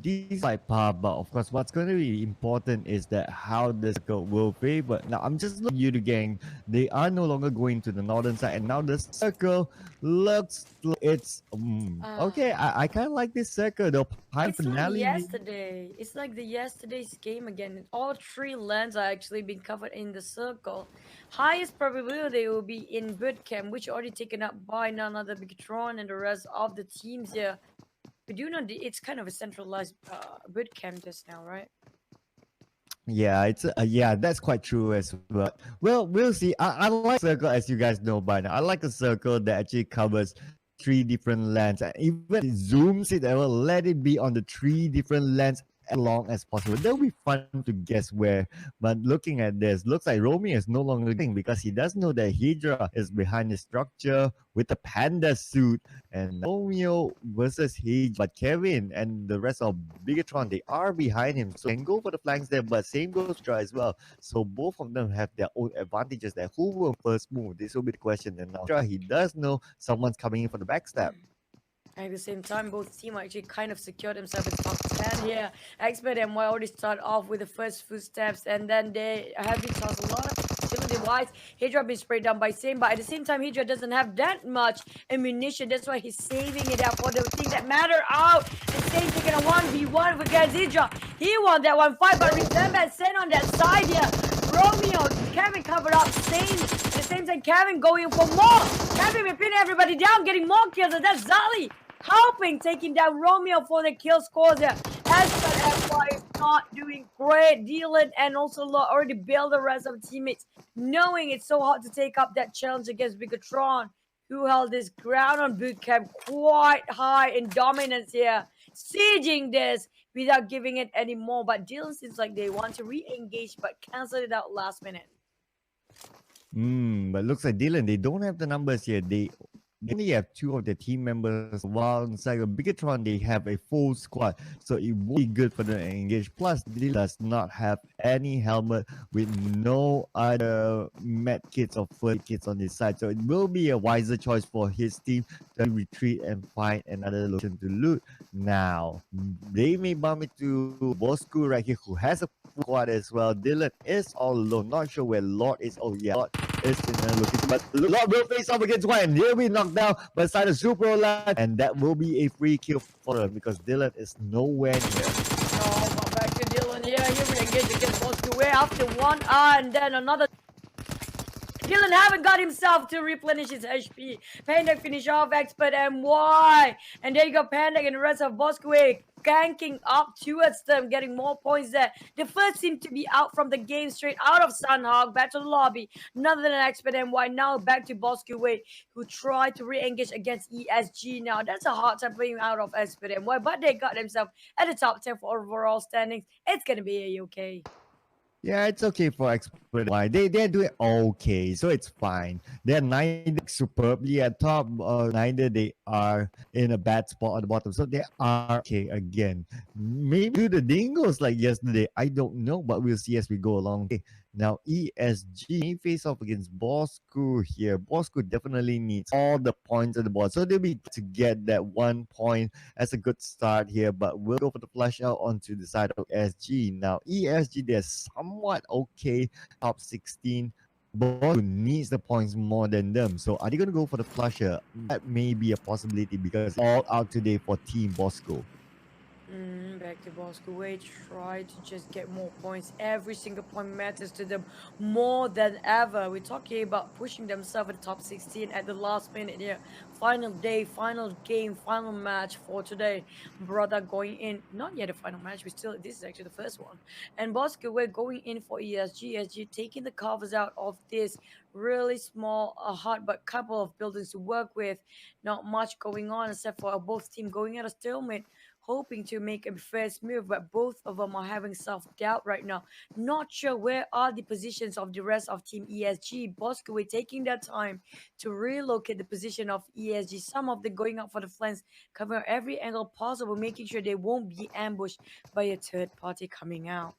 These like part, but of course, what's going to be important is that how the circle will play. But now I'm just looking at you, the gang. They are no longer going to the northern side, and now the circle looks it's okay. I kind of like this circle. The It's like yesterday. It's like the yesterday's game again. All three lands are actually being covered in the circle. Highest probability will be in bootcamp, which already taken up by none other Bigetron and the rest of the teams here. We do know it's kind of a centralized boot camp just now, right? Yeah, it's yeah, that's quite true as well. Well, we'll see. I like circle, as you guys know by now. I like a circle that actually covers 3 different lands, and even it zooms it, I will let it be on the 3 different lands as long as possible. That'll be fun to guess where. But looking at this, looks like Romeo is no longer thing because he does know that Hydra is behind the structure with the panda suit. And Romeo versus Hydra, but Kevin and the rest of Bigetron, they are behind him, so can go for the flanks there. But same goes Hydra as well. So both of them have their own advantages there. Who will first move? This will be the question. And now Hydra, he does know someone's coming in for the backstab. At the same time, both teams actually kind of secured themselves in top 10 here. XPERT and Y already start off with the first footsteps, and then they have been tossed a lot of utility-wise. Hydra been sprayed down by Same, but at the same time, Hydra doesn't have that much ammunition. That's why he's saving it up for the things that matter out. And Same taking a 1v1 against Hydra. He won that one fight, but remember, Sen on that side here. Romeo, Kevin covered up Same. At the same time, Kevin going for more. Kevin been pinning everybody down, getting more kills, and that's Zali helping taking down Romeo for the kill scores here. Esport is not doing great. Dylan and also already build the rest of the teammates, knowing it's so hard to take up that challenge against Bigetron, who held his ground on bootcamp quite high in dominance here, sieging this without giving it anymore. But Dylan seems like they want to re-engage but cancel it out last minute. But looks like Dylan, they don't have the numbers here. they only have 2 of their team members, while inside of Bigetron they have a full squad, so it will be good for them to engage. Plus, Dylan does not have any helmet with no other med kits or first kits on his side, so it will be a wiser choice for his team to retreat and find another location to loot. Now, they may bump into Bosskurr right here, who has a squad as well. Dylan is all alone, not sure where Lord is. Oh yeah, Lord is in a location, but Lord will face off against one. He'll be knocked down beside a super line, and that will be a free kill for him because Dylan is nowhere near. Oh, but back to Dylan here. Here we engage against Bosskurr after one and then another. Dylan haven't got himself to replenish his HP. Panda finish off Expert MY. And there you go, Panda and the rest of Bosskurr ganking up towards them, getting more points there. The first seem to be out from the game, straight out of Sanhok, back to the lobby. None than Expert MY. Now back to Bosskurr, who tried to re-engage against ESG. Now that's a hard time playing out of Expert MY, but they got themselves at the top 10 for overall standings. It's gonna be a-okay. Yeah, it's okay for Expert. Why they're doing okay, so it's fine. They're neither superbly at top, neither they are in a bad spot at the bottom. So they are okay again. Maybe the Dingoz like yesterday. I don't know, but we'll see as we go along. Okay. Now ESG face off against Bosskurr here. Bosskurr definitely needs all the points at the board, so they'll be to get that 1 point as a good start here. But we'll go for the flush out onto the side of SG. Now ESG, they're somewhat okay, top 16. Bosskurr needs the points more than them. So are they going to go for the flusher? That may be a possibility because all out today for Team Bosskurr. Back to Bosskurr, try to just get more points. Every single point matters to them more than ever. We're talking about pushing themselves at the top 16 at the last minute here. Final day, final game, final match for today. Brother going in, not yet a final match, this is actually the first one. And Bosskurr going in for ESG. ESG taking the covers out of this really small hut, but couple of buildings to work with. Not much going on except for both team going at a stalemate, hoping to make a first move, but both of them are having self-doubt right now. Not sure where are the positions of the rest of Team ESG. Bosskurr taking their time to relocate the position of ESG. Some of them going up for the flanks, covering every angle possible, making sure they won't be ambushed by a third party coming out.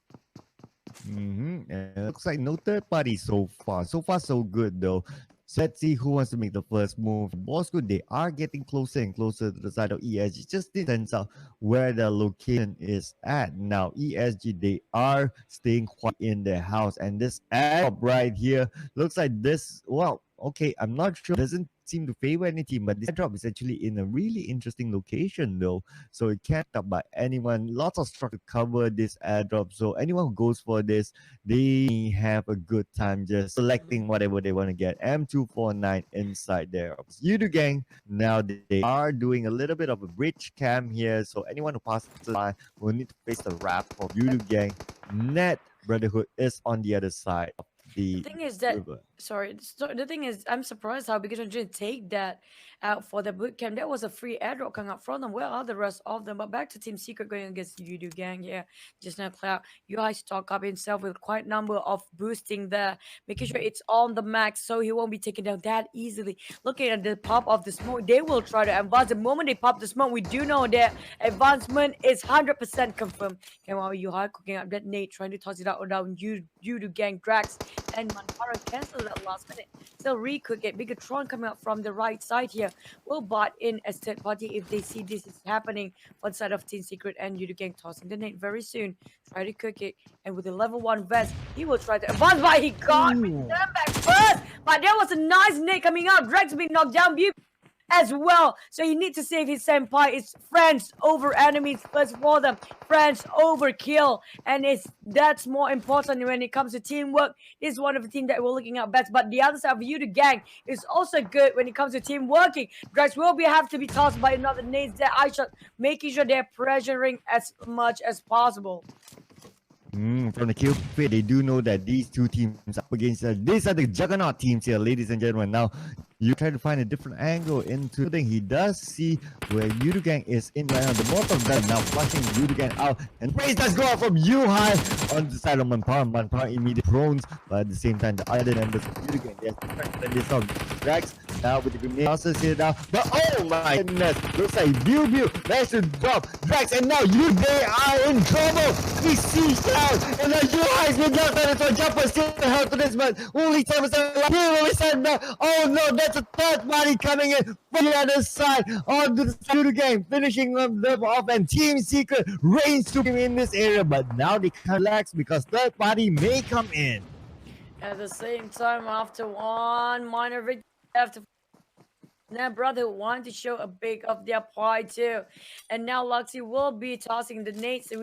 Looks like no third party so far. So far, so good though. So let's see who wants to make the first move. Bosskurr, they are getting closer and closer to the side of ESG. Just depends on where the location is at. Now, ESG, they are staying quiet in their house. And this airdrop right here looks like this. Well, okay, I'm not sure. Doesn't seem to favor any team, but this airdrop is actually in a really interesting location though. So it can't up by anyone. Lots of structure to cover this airdrop. So anyone who goes for this, they have a good time just selecting whatever they want to get. M249 inside there. Yoodo gang, now they are doing a little bit of a bridge cam here. So anyone who passes by will need to face the wrap of Yoodo gang. Net Brotherhood is on the other side of the thing is that river. The thing is, I'm surprised how Bigetron didn't take that out for the boot camp. That was a free airdrop coming up from them. Where are the rest of them? But back to Team Secret going against Yoodo gang here. Just now Cloud. UI stock up himself with quite a number of boosting there, making sure it's on the max so he won't be taken down that easily. Looking at the pop of the smoke, they will try to advance. The moment they pop the smoke, we do know that advancement is 100% confirmed. And while UI cooking up that nade, trying to toss it out down Yoodo gang Drax and Manpara cancel that last minute. Still recook it. Bigetron coming up from the right side here will bot in as third party if they see this is happening on the side of Team Secret and Yoodo gang tossing the nade very soon. Try to cook it, and with the level 1 vest, he will try to advance, but he got returned back first. But there was a nice nade coming out. Drax being knocked down as well. So you need to save his senpai. It's friends over enemies first for them. Friends over kill. And that's more important when it comes to teamwork. This is one of the teams that we're looking at best. But the other side of Yoodo gang is also good when it comes to team working. Drax will have to be tossed by another nades there. Making sure they're pressuring as much as possible. From the kill feed, they do know that these two teams up against these are the juggernaut teams here, ladies and gentlemen. Now, you try to find a different angle into the thing. He does see where Yoodo gang is in right now. The mortal gun now flushing Yoodo gang out, and praise does go out from High on the side of Manpara. Manpara immediate prones, but at the same time, the other members of Yoodo gang, they have to this out. Drax now with the grenade tosses here now. But oh my goodness, looks like View managed to drop Drax, and now they are in trouble. He sees down, and now has been down to a jumper, still held to this man. Only 10% left. Now. Oh no, that's a third party coming in from the other side onto the side of the game, finishing them off, and Team Secret reigns to be in this area, but now they can't relax because third party may come in. At the same time, after one minor victory, after Brotherhood wanted to show a bit of their pride too. And now Luxy will be tossing the nades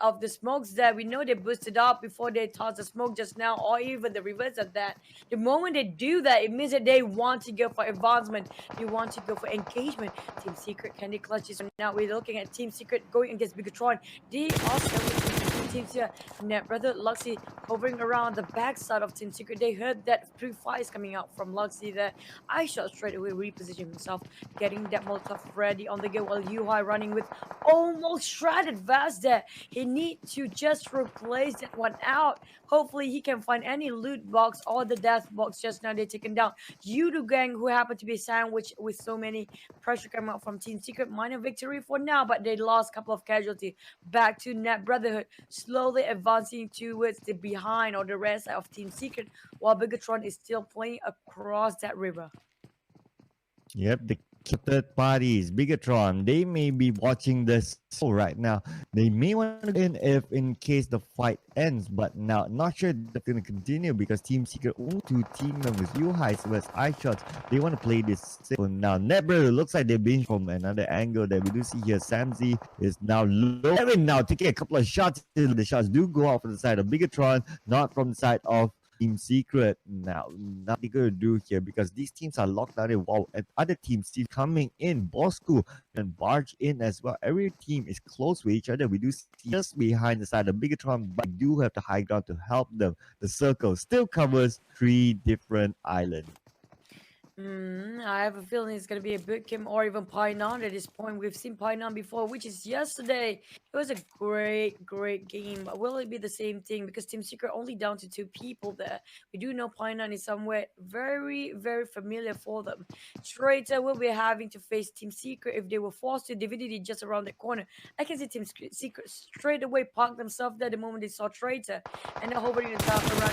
of the smokes that we know they boosted up before they toss the smoke just now, or even the reverse of that. The moment they do that, it means that they want to go for advancement. They want to go for engagement. Team Secret, can they clutch this? Now we're looking at Team Secret going against Bigetron. They also teams here. Net Brother Luxy hovering around the backside of Team Secret. They heard that pre-fire is coming out from Luxy there. I shot straight away reposition himself, getting that Molotov ready on the go while Yuhai running with almost shredded vest there. He need to just replace that one out. Hopefully he can find any loot box or the death box. Just now they're taken down. Yoodo gang, who happen to be sandwiched with so many pressure coming out from Team Secret. Minor victory for now, but they lost a couple of casualties. Back to Net Brotherhood, slowly advancing towards the behind or the rest of Team Secret, while Bigetron is still playing across that river. Yep, the third parties, Bigetron, they may be watching this right now. They may want to win if in case the fight ends, but now not sure they're going to continue because Team Secret only 2 team members, Yuhai versus iShots. They want to play this simple now. Never looks like they're being from another angle that we do see here. Samzy is now low. Now taking a couple of shots. The shots do go out from the side of Bigetron, not from the side of Team Secret. Now, nothing going to do here because these teams are locked down while other teams still coming in. Bosskurr and barge in as well. Every team is close with each other. We do see just behind the side of Bigetron, but we do have the high ground to help them. The circle still covers 3 different islands. I have a feeling it's going to be a Bootcamp or even Painan at this point. We've seen Painan before, which is yesterday. It was a great game. But will it be the same thing? Because Team Secret only down to 2 people there. We do know Painan is somewhere very familiar for them. Traitor will be having to face Team Secret if they were forced to. Divinity just around the corner. I can see Team Secret straight away park themselves there the moment they saw Traitor. And they're hovering the top around.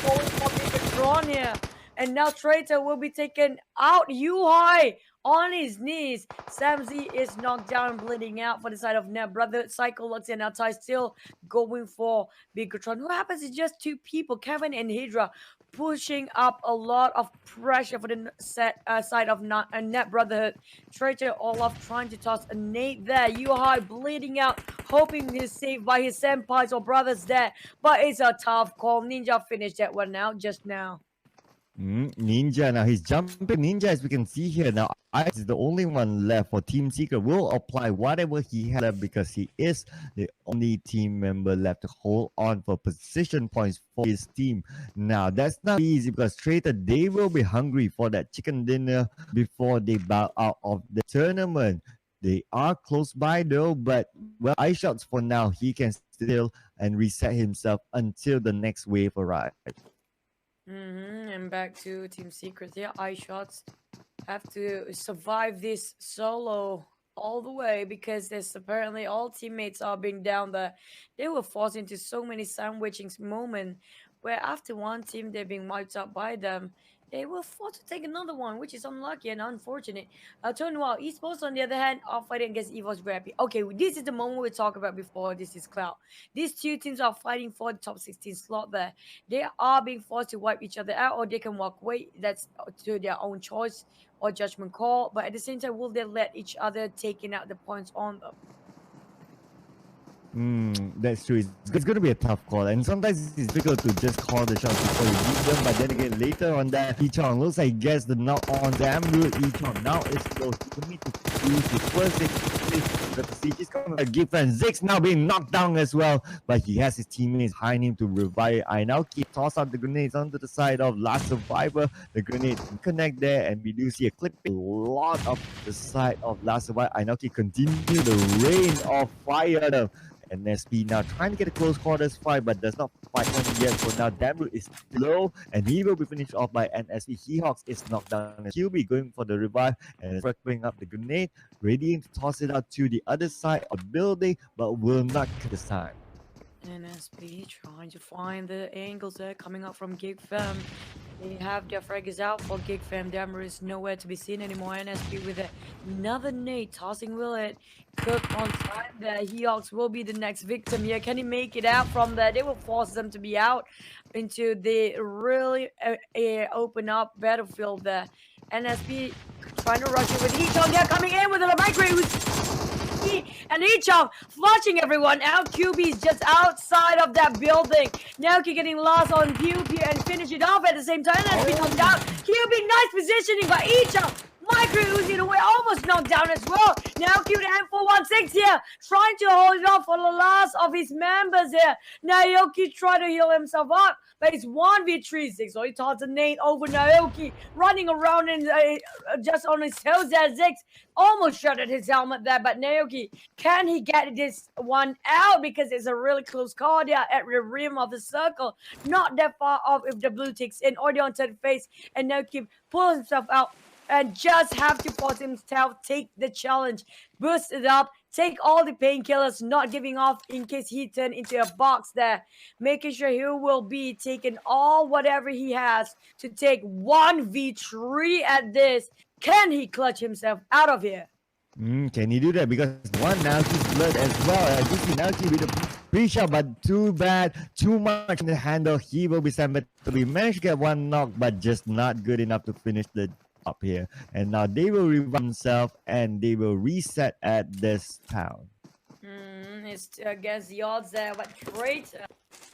Going for Bigetron here. And now Traitor will be taken out. Yuhai on his knees. Samzy is knocked down, bleeding out for the side of Net Brother. Psycho Lux and Atai still going for Bigetron. What happens is just 2 people, Kevin and Hydra, pushing up a lot of pressure for the side of Net Brotherhood. Traitor Olaf trying to toss a nade there. Yuhai bleeding out, hoping he's saved by his senpais or brothers there. But it's a tough call. Ninja finished that one out just now. Ninja, now he's jumping. Ninja, as we can see here now, Ice is the only one left for Team Secret. Will apply whatever he has left because he is the only team member left to hold on for position points for his team. Now that's not easy because Traitor, they will be hungry for that chicken dinner before they bow out of the tournament. They are close by though, but well, iShots for now, he can still and reset himself until the next wave arrives. And back to Team Secret. Yeah, iShots have to survive this solo all the way because there's apparently all teammates are being down there. They were forced into so many sandwiching moments where after one team they're being wiped out by them. They were forced to take another one, which is unlucky and unfortunate. Turn well, Esports on the other hand are fighting against EVOS very happy. Okay, this is the moment we talked about before. This is Cloud. These 2 teams are fighting for the top 16 slot there. They are being forced to wipe each other out or they can walk away. That's to their own choice or judgment call. But at the same time, will they let each other taking out the points on them? That's true. It's going to be a tough call, and sometimes it's difficult to just call the shots before you beat them. But then again, later on that, Ichong looks like he gets the knock on damn good. Ichong now is close. He needs to use his first 6. But the siege is coming by Gift, and Ziggs now being knocked down as well. But he has his teammates behind him to revive. I now keep toss out the grenades onto the side of Last Survivor. The grenade connect there, and we do see a clip a lot of the side of Last Survivor. I now keep continue the rain of fire. NSP now trying to get a close quarters fight, but does not fight one yet. For now, Damru is low, and he will be finished off by NSP. Hawks is knocked down. QB going for the revive, and is bringing up the grenade, ready to toss it out to the other side of the building, but will not get this time. NSP trying to find the angles there coming up from Geek Fam. They have their fraggers out for Geek Fam. Dammer is nowhere to be seen anymore. NSP with another nade tossing Willet. Cook on time there. Hawks will be the next victim here. Can he make it out from there? They will force them to be out into the really open up battlefield there. NSP trying to rush it with Echom. They're coming in with a microwave. And Echom flushing everyone out. QB's just outside of that building. Naoki getting lost on QB and finish it off at the same time. NSP knocked down. QB, nice positioning by Echom. Micro Uzi away, almost knocked down as well. Now Q to M416 here, trying to hold it off for the last of his members here. Naoki trying to heal himself up, but it's 1v36. So he tosses a nade over Naoki, running around and just on his heels there. Zix almost shredded his helmet there, but Naoki, can he get this one out? Because it's a really close call there at the rim of the circle. Not that far off if the blue ticks in or on to the face, and Naoki pulls himself out. And just have to force himself, take the challenge, boost it up, take all the painkillers, not giving off in case he turn into a box there. Making sure he will be taking all whatever he has to take 1v3 at this. Can he clutch himself out of here? Can he do that? Because one now he's blood as well. And this is now with a pre-shot, but too bad, too much in the handle. He will be sent, but we managed to get one knock, but just not good enough to finish the up here. And now they will revive themselves and they will reset at this town. It's against the odds there, but Traitor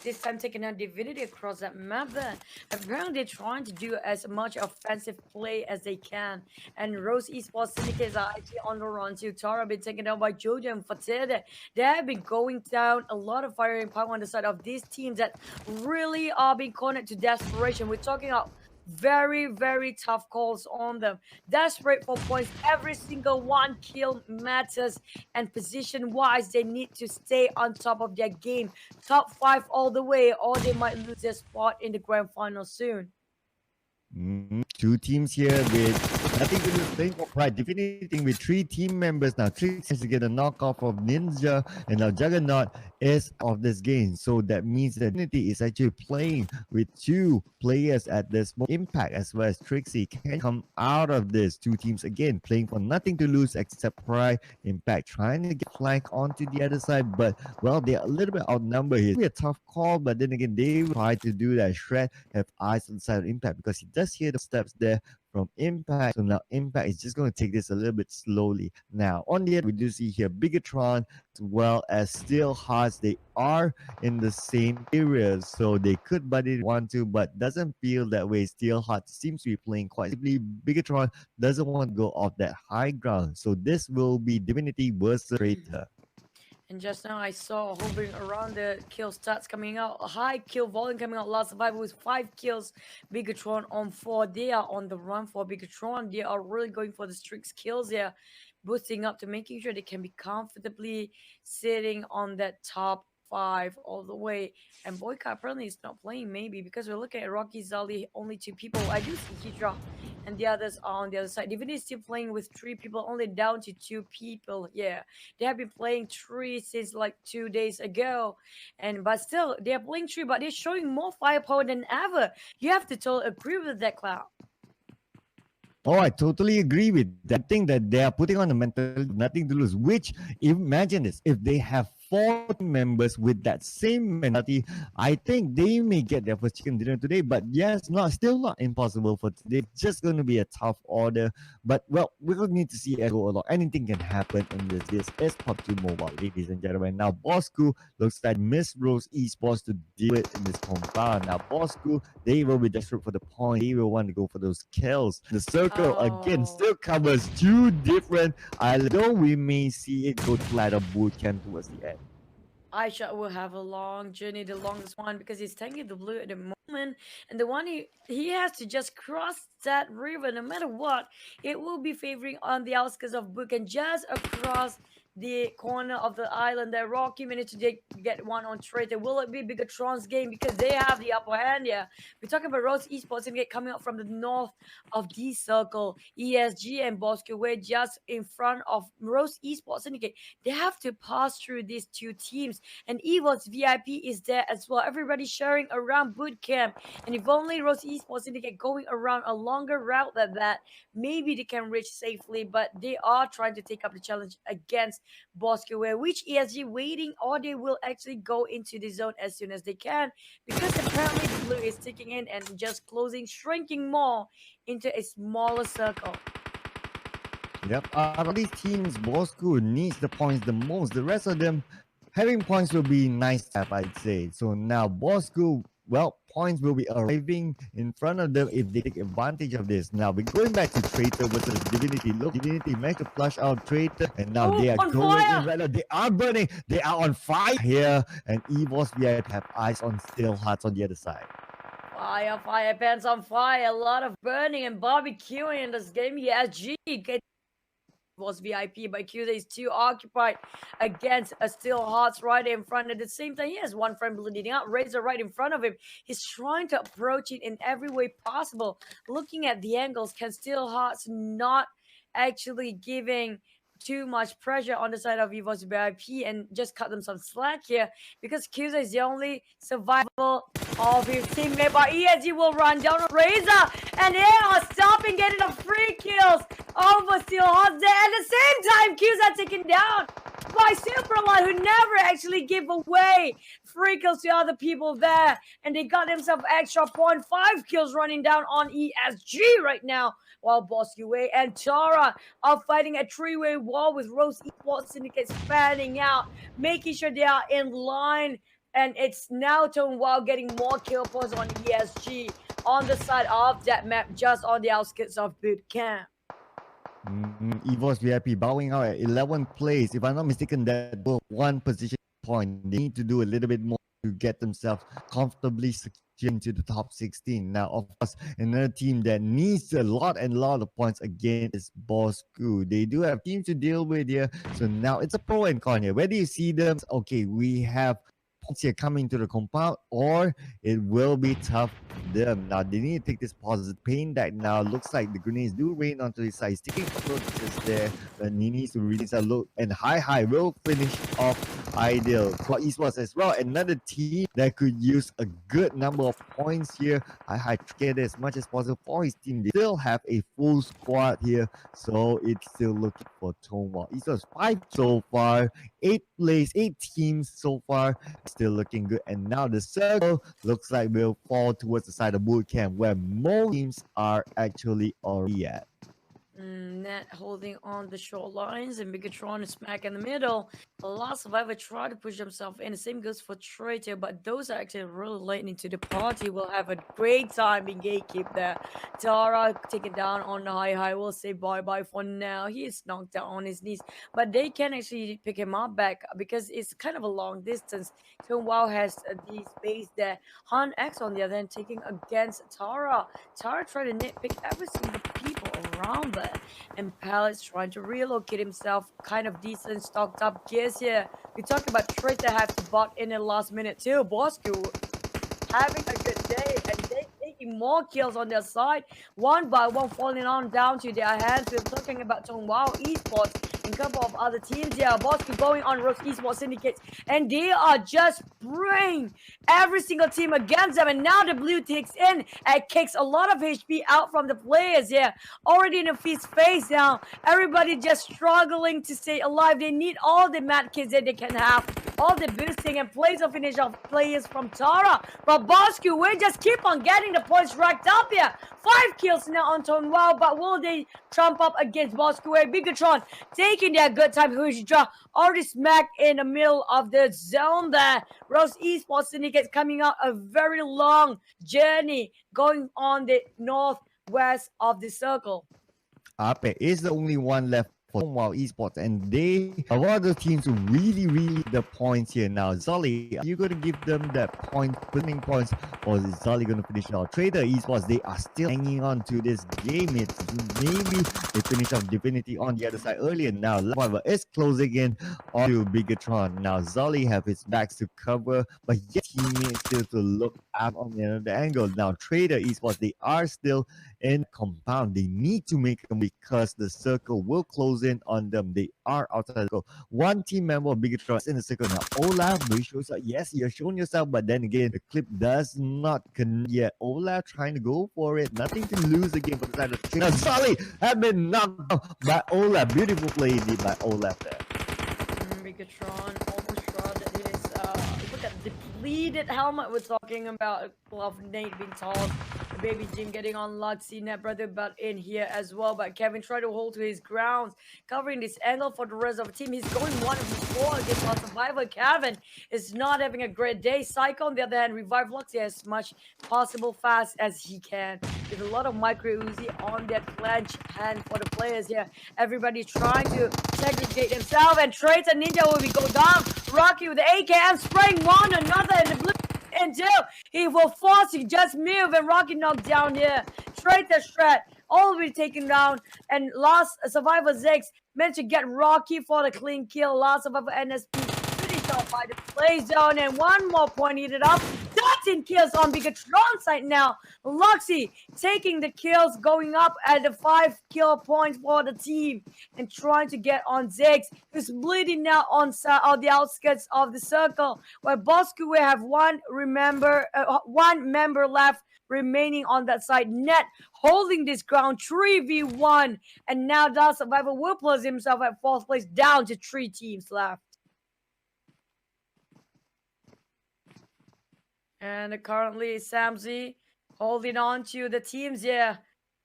this time taking out Divinity across that map there. Apparently they're trying to do as much offensive play as they can. And Rose Esports Syndicate are actually on the run too. Tara been taken out by Jojo and Fateh. They have been going down a lot of firing power on the side of these teams that really are being cornered to desperation. We're talking about very, very tough calls on them. Desperate for points. Every single one kill matters. And position-wise, they need to stay on top of their game. Top 5 all the way, or they might lose their spot in the grand final soon. Two teams here with nothing to lose, playing for pride. Definiting with 3 team members now. Trix has to get a knockoff of Ninja, and now Juggernaut is of this game. So that means that Divinity is actually playing with 2 players at this Impact, as well as Trixie can come out of this. 2 teams again playing for nothing to lose except pride. Impact trying to get flank onto the other side, but well, they're a little bit outnumbered here. It's a tough call, but then again, they will try to do that. Shred have eyes on the side of Impact because he does hear the steps there from Impact. So now Impact is just going to take this a little bit slowly. Now on the end, we do see here Bigetron as well as Steel Hearts. They are in the same area, so they could buddy want to, but doesn't feel that way. Steel Hearts seems to be playing quite simply. Bigetron doesn't want to go off that high ground, so this will be Divinity versus Traitor. And just now I saw hovering around the kill stats coming out. A high kill volume coming out. Last survivor with 5 kills. Bigetron on 4. They are on the run for Bigetron. They are really going for the strict kills here. Boosting up to making sure they can be comfortably sitting on that top 5 all the way. And Boyka apparently is not playing, maybe because we're looking at Rocky Zali, only 2 people. I do see Hydra and the others are on the other side. Divinity is still playing with 3 people, only down to 2 people. Yeah, they have been playing 3 since like 2 days ago, but still they are playing 3, but they're showing more firepower than ever. You have to totally agree with that, Cloud. Oh, I totally agree with that. Thing that they are putting on the mental nothing to lose. Which, imagine this, if they have 4 members with that same mentality, I think they may get their first chicken dinner today. But yes, still not impossible for today. It's just going to be a tough order. But well, we're going to need to see it go along. Anything can happen in this. This is PUBG Mobile, ladies and gentlemen. Now, Bosskurr looks like Miss Rose Esports to deal with in this compound. Now, Bosskurr, they will be desperate for the point. They will want to go for those kills. The circle again still covers 2 different islands. Though we may see it go to light up boot camp towards the end. Aisha will have a long journey, the longest one, because he's tanking the blue at the moment. and the one he has to just cross that river no matter what. It will be favoring on the outskirts of Book and just across the corner of the island that Rocky managed to get one on Traitor. Will it be Bigetron's game because they have the upper hand here? We're talking about Rose Esports Syndicate coming up from the north of the circle. ESG and Bosskurr just in front of Rose Esports Syndicate. They have to pass through these two teams, and EVOS VIP is there as well. Everybody sharing around boot camp, and if only Rose Esports Syndicate going around a longer route than that, maybe they can reach safely. But they are trying to take up the challenge against Bosskurr, which ESG waiting, or they will actually go into the zone as soon as they can, because apparently the blue is sticking in and just closing, shrinking more into a smaller circle. Yep, out of these teams, Bosskurr needs the points the most. The rest of them having points will be nice to have, I'd say. So now Bosskurr, well, points will be arriving in front of them if they take advantage of this. Now we're going back to Traitor versus Divinity. Look, Divinity managed to flush out Traitor, and now they are going in right now. They are burning. They are on fire here, and EVOS VIP have eyes on Still Hearts on the other side. Fire, pants on fire. A lot of burning and barbecuing in this game. ESG was VIP, but QZ is too occupied against a Still Hearts right in front. At the same time, he has one friend bleeding out. Razor right in front of him. He's trying to approach it in every way possible. Looking at the angles, can Still Hearts not actually giving too much pressure on the side of EVOS VIP and just cut them some slack here, because QZ is the only survival of his teammate, but ESG will run down on Razor, and they are stopping, getting the free kills over Still Hearts there. At the same time, QZ taken down by Superlight, who never actually give away free kills to other people there, and they got themselves extra point. 5 kills running down on ESG right now, while Bosskurr and Tara are fighting a 3-way wall with Rose Esports Syndicate spanning out, making sure they are in line. And it's now Tonewall getting more kill points on ESG on the side of that map, just on the outskirts of boot camp. EVOS VIP bowing out at 11th place. If I'm not mistaken, that one position point. They need to do a little bit more to get themselves comfortably secure into the top 16. Now, of course, another team that needs a lot of points again is Bosskurr. They do have teams to deal with here. So now it's a pro and con here. Where do you see them? Okay, we have points here coming to the compound, or it will be tough for them. Now they need to take this positive pain that now looks like the grenades do rain onto his side. Sticking approaches there, but he needs to release a look, and High will finish off Ideal. For Esports as well, another team that could use a good number of points here. High get as much as possible for his team. They still have a full squad here, so it's still looking for Tonewall. Esports 5 so far, 8 teams so far, still looking good. And now the circle looks like will fall towards the side of bootcamp, where most teams are actually already at. Net holding on the short lines, and Bigetron is smack in the middle. The last survivor tried to push himself in. The same goes for Traitor, but those are actually really late into the party. Will have a great time being gatekeep there. Tara taken down on the high. Will say bye-bye for now. He is knocked down on his knees, but they can actually pick him up back because it's kind of a long distance. So Wow has the space there. Han X on the other hand taking against Tara. Tara tried to nitpick every single people around there, and Palace trying to relocate himself. Kind of decent stocked up gears here. We talked about Traitor have to bot in the last minute too. Bosskurr having a good day, and they taking more kills on their side, one by one falling on down to their hands. We're talking about Tonewall Esports and a couple of other teams here. Bosskurr going on Rose Esports Syndicate, and they are just spraying every single team against them. And now the blue takes in and kicks a lot of HP out from the players here. Already in a feast phase now. Everybody just struggling to stay alive. They need all the mad kids that they can have, all the boosting and plays of finish of players from Tara. But Bosskurr will just keep on getting the points racked up here. 5 kills now on Tonewall, but will they trump up against Bosskurr? Bigetron taking their good time. Hujra already smacked in the middle of the zone there. Rose Esports Syndicate coming out a very long journey going on the northwest of the circle. Ape is the only one left for Wow Esports, and they are one of the teams who really the points here. Now, Zolly, are you going to give them that winning points, or is Zolly going to finish it out? Traitor Esports, they are still hanging on to this game. It's maybe they finish off Divinity on the other side earlier. Now, however, it's closing in onto Bigetron. Now, Zolly have his backs to cover, but yet teammates still to look at on the other angle. Now, Traitor Esports, they are still in compound. They need to make them because the circle will close in on them. They are outside the circle. One team member of Bigetron is in the circle. Now, Olaf, you show yourself. Yes, you're showing yourself, but then again, the clip does not connect yet. Olaf trying to go for it. Nothing to lose again for the side of the team. Now, Zolly have been knocked out by Olaf. Beautiful play indeed by Olaf there. Bigetron almost shrouded his look at the depleted helmet we're talking about. Love Nate being tossed. Baby Jim getting on Luxy, Net Brother but in here as well. But Kevin tried to hold to his grounds, covering this angle for the rest of the team. He's going 1 of 4 against our survivor. Kevin is not having a great day. Psycho, on the other hand, revive Luxy as much possible fast as he can. There's a lot of micro Uzi on that clench hand for the players here. Everybody trying to segregate himself, and Traitor Ninja will be go down. Rocky with the AKM spraying one another in the blue. Until he will force you just move, and Rocky knocked down here. Traitor Strat all will be taken down, and last survivor Zex meant to get Rocky for the clean kill. Last survivor NSP finished off by the play zone, and one more point needed up. 13 kills on Bigetron side now. Luxy taking the kills, going up at the 5 kill points for the team, and trying to get on Zex, who's bleeding now on the outskirts of the circle, where Bosskurr have one member left remaining on that side. Net holding this ground 3v1, and now the survivor will place himself at 4th place, down to 3 teams left. And currently Samzy holding on to the teams here,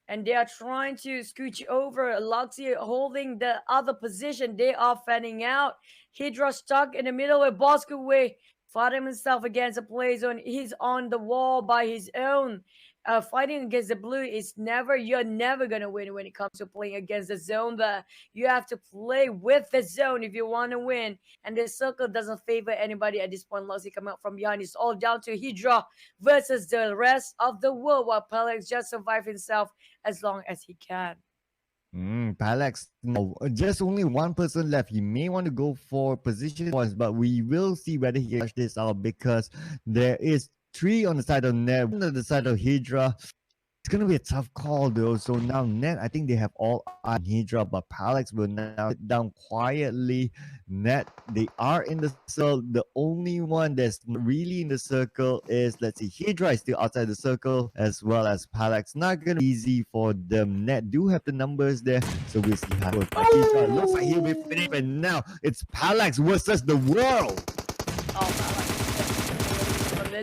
and they are trying to scooch over. Luxy holding the other position. They are fanning out. Hydra stuck in the middle with Bosskurr fighting himself against the play zone. He's on the wall by his own. Fighting against the blue is you're never gonna win when it comes to playing against the zone. But you have to play with the zone if you want to win. And the circle doesn't favor anybody at this point. Luxy come out from behind. It's all down to Hydra versus the rest of the world, while Pelex just survive himself as long as he can. Palex, no, just only one person left. He may want to go for position points, but we will see whether he can catch this out, because there is 3 on the side of Net, 1 on the side of Hydra. It's going to be a tough call though. So now Net, I think they have all on Hydra, but Palex will now sit down quietly. Net, they are in the circle. The only one that's really in the circle is, let's see, Hydra is still outside the circle, as well as Palex. Not going to be easy for them. Net do have the numbers there, so we'll see how it goes. But Hydra looks like he'll be finished, but now it's Palex versus the world.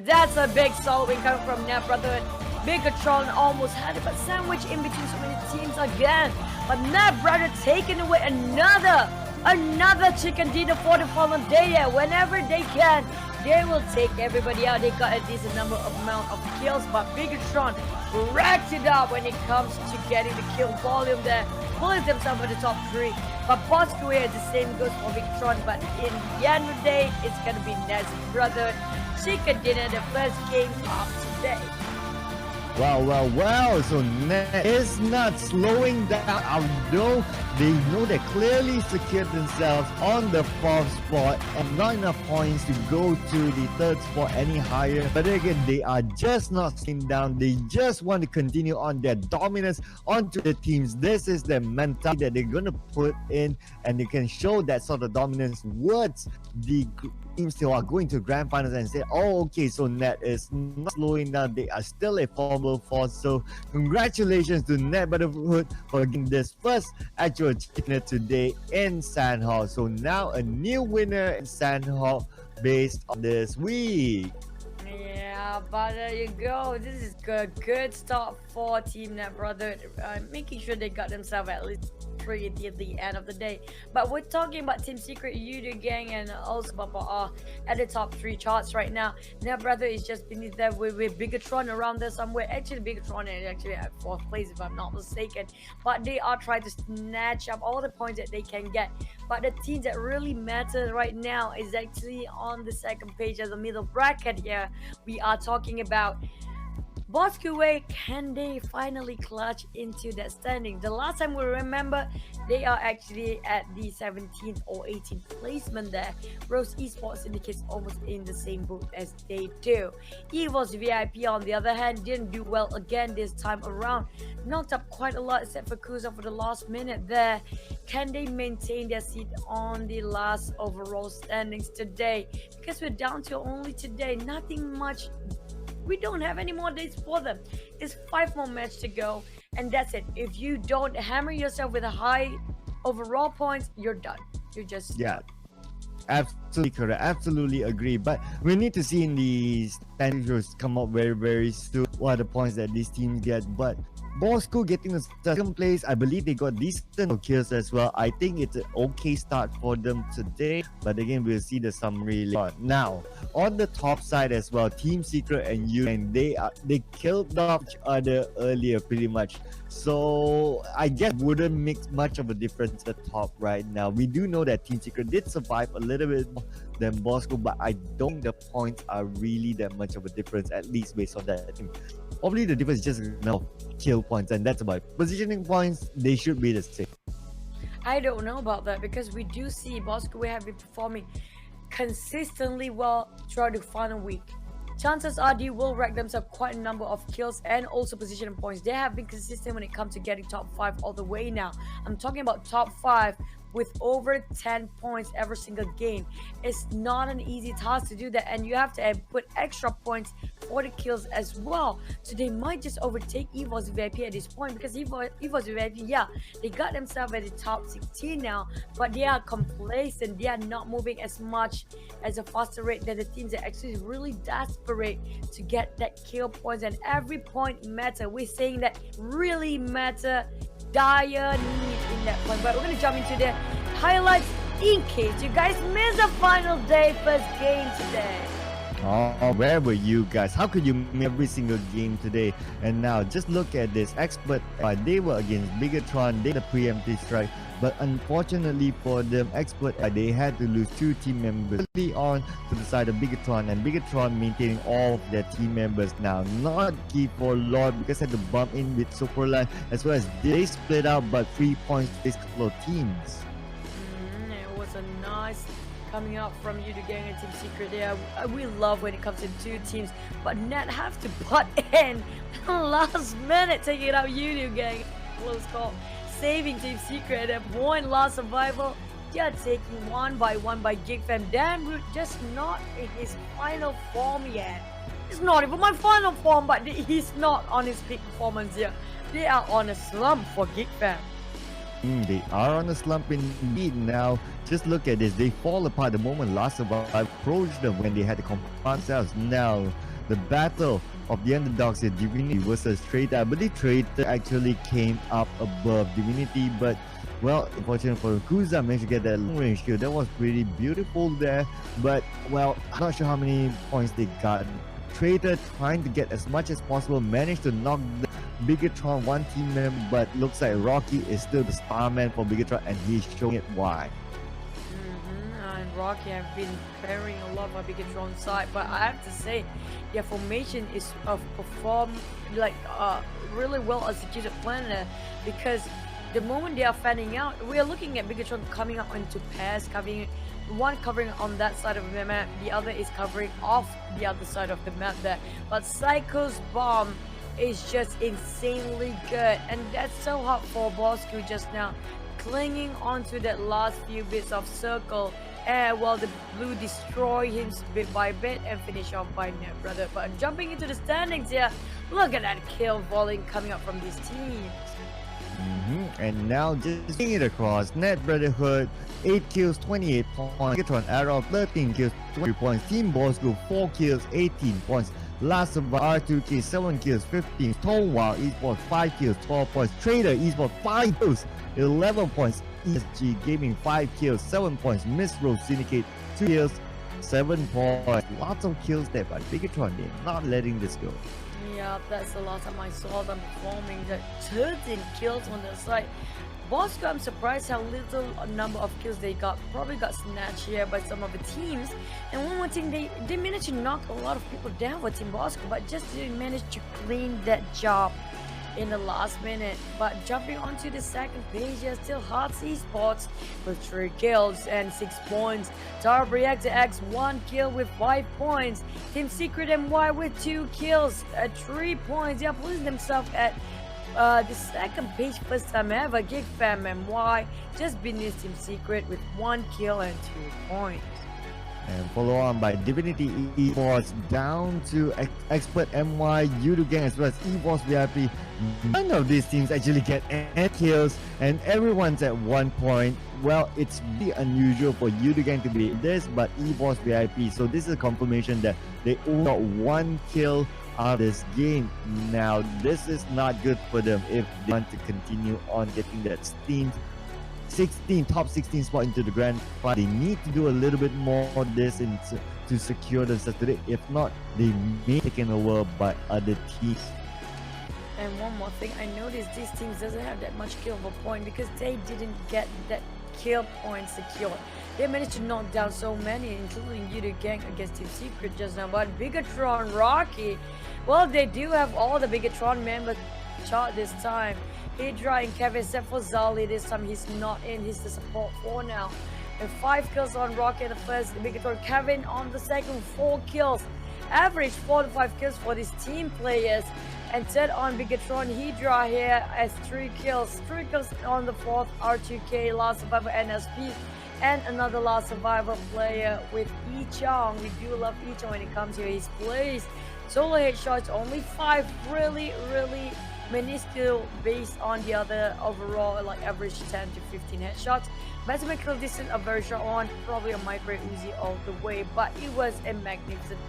That's a big solo coming from Net Brotherhood. Bigetron almost had it, but sandwiched in between so many teams again. But Net Brotherhood taking away another chicken dinner for the fallen day. Whenever they can, they will take everybody out. They got a decent amount of kills, but Bigetron racked it up when it comes to getting the kill volume there. Pulling themselves in the top 3. But Bosskurr, the same goes for Bigetron, but in the end of the day, it's going to be Net's brother. Chicken dinner, the first game of today. Well, so Net is not slowing down, although they know they clearly secured themselves on the 4th spot and not enough points to go to the 3rd spot any higher. But again, they are just not slowing down. They just want to continue on their dominance onto the teams. This is the mentality that they're going to put in, and they can show that sort of dominance towards the teams who are going to grand finals and say, oh, okay, so Net is not slowing down. They are still a formidable force. So congratulations to Net Brotherhood for getting this first actual achievement today in Sanhok. So now a new winner in Sanhok based on this week. Yeah, But there you go. This is good start for Team Net Brother, making sure they got themselves at least 3 at the end of the day. But we're talking about Team Secret, Yoodo Gang, and also Bapak are at the top 3 charts right now. Net Brother is just beneath there with Bigetron around there somewhere. Actually, Bigetron is actually at 4th place if I'm not mistaken. But they are trying to snatch up all the points that they can get. But the teams that really matter right now is actually on the 2nd page of the middle bracket here. We are talking about Bosskurr. Can they finally clutch into that standing? The last time we remember, they are actually at the 17th or 18th placement there. Rose Esports Syndicate's almost in the same boat as they do. EVOS VIP on the other hand didn't do well again this time around. Knocked up quite a lot except for Kuza for the last minute there. Can they maintain their seat on the last overall standings today? Because we're down to only today, nothing much. We don't have any more days for them. It's 5 more matches to go, and that's it. If you don't hammer yourself with a high overall points, you're done. You're just done. Absolutely correct. Absolutely agree. But we need to see in the standings come up very soon what are the points that these teams get. But Bosskurr getting the 2nd place, I believe they got decent kills as well. I think it's an okay start for them today, but again we'll see the summary later. Now on the top side as well, Team Secret and Yoodo, they killed off each other earlier pretty much. So I guess wouldn't make much of a difference at the top right now. We do know that Team Secret did survive a little bit more than Bosskurr, but I don't think the points are really that much of a difference, at least based on that. Probably the difference is just enough kill points, and that's about it. Positioning points, they should be the same. I don't know about that because we do see Bosskurr have been performing consistently well throughout the final week. Chances are they will rack themselves quite a number of kills and also positioning points. They have been consistent when it comes to getting top 5 all the way now. I'm talking about top 5 with over 10 points every single game. It's not an easy task to do that, and you have to put extra points for the kills as well. So they might just overtake EVOS VIP at this point, because EVOS VIP, yeah, they got themselves at the top 16 now, but they are complacent. They are not moving as much as a faster rate than the teams that actually really desperate to get that kill points, and every point matter. We're saying that really matter. Dire need in that point. But we're going to jump into the highlights in case you guys missed the final day first game today. Oh, where were you guys? How could you miss every single game today? And now just look at this. XPERT, they were against Bigetron. They had a preemptive strike, but unfortunately for them, XPERT, they had to lose 2 team members early on to the side of Bigetron, and Bigetron maintaining all of their team members now. Not key for Lord because had to bump in with Superline, as well as they split out but 3 points to this couple of teams. It was a nice coming out from Yoodo Gang and Team Secret there. We love when it comes to 2 teams, but Net have to butt in last minute, taking out Yoodo Gang. Close call, saving Team Secret at a point. Last survival, they are taking one by Geek. Dan Root just not in his final form yet. It's not even my final form, but he's not on his peak performance here. They are on a slump for Geek Fam. They are on a slump indeed now. Just look at this. They fall apart the moment last survival approached them when they had to confront themselves. Now, the battle of the underdogs is Divinity versus Traitor. I believe Traitor actually came up above Divinity, but well, unfortunately for Kuza, managed to get that long range kill. That was pretty beautiful there, but well, I'm not sure how many points they got. Traitor trying to get as much as possible, managed to knock the Bigetron 1 team member, but looks like Rocky is still the star man for Bigetron, and he's showing it why. And Rocky have been carrying a lot of Bigetron side, but I have to say their formation is performed like really well executed plan there, because the moment they are fanning out, we are looking at Bigetron coming up into pairs, one covering on that side of the map, the other is covering off the other side of the map there. But Psycho's bomb is just insanely good, and that's so hard for Bosskurr just now, clinging onto that last few bits of circle, while the blue destroy him bit by bit and finish off by Net Brother. But jumping into the standings here, look at that kill volume coming up from these teams. And now just seeing it across, Net Brotherhood 8 kills, 28 points. Bigetron Arrow 13 kills, 20 points. Team Bosskurr 4 kills, 18 points. Last Survivor R2K 7 kills, 15. Tonewall Esports 5 kills, 12 points. Traitor Esports 5 kills, 11 points. ESG Gaming 5 kills, 7 points. Miss Rose Syndicate 2 kills, 7 points. Lots of kills there by Bigetron. They're not letting this go. Yeah, that's the last time I saw them performing. The 13 kills on the side. Bosskurr, I'm surprised how little number of kills they got. Probably got snatched here by some of the teams. And one more thing, they managed to knock a lot of people down for Team Bosskurr, but just didn't manage to clean that job in the last minute. But jumping onto the second page, there's still Hearts Esports with 3 kills and 6 points. Proyecto X 1 kill with 5 points. Team Secret MY with 2 kills at 3 points. They are putting themselves at the second page first time ever. Geek Fam MY just beneath Team Secret with 1 kill and 2 points. And follow on by DivinityEsport down to XPERT MY, Yoodo Gang as well as EVOS VIP. None of these teams actually get any kills and everyone's at 1 point. Well, it's really unusual for Yoodo Gang to be this, but EVOS VIP. So this is a confirmation that they only got 1 kill out of this game. Now, this is not good for them if they want to continue on getting that top 16 spot into the grand final. They need to do a little bit more of this to secure themselves today. If not, they may be taken over by other teams. And one more thing, I noticed these teams doesn't have that much kill for point because they didn't get that kill point secured. They managed to knock down so many, including Yoodo Gang against Team Secret just now. But Bigetron, Rocky, well, they do have all the Bigetron members chart this time. Hydra and Kevin, except for Zali, this time he's not in, he's the support 4 now. And 5 kills on Rocky the first, Bigetron, Kevin on the second, 4 kills. Average 4 to 5 kills for these team players. And third on Bigetron, Hydra here as 3 kills. 3 kills on the fourth, R2K, Last Survivor NSP. And another Last Survivor player with Ichong. We do love Ichong when it comes to his plays. Solo headshots, only 5, really minuscule based on the other overall, like average 10 to 15 headshots. Maximum kill distance, a very short one, probably a micro Uzi all the way, but it was a magnificent,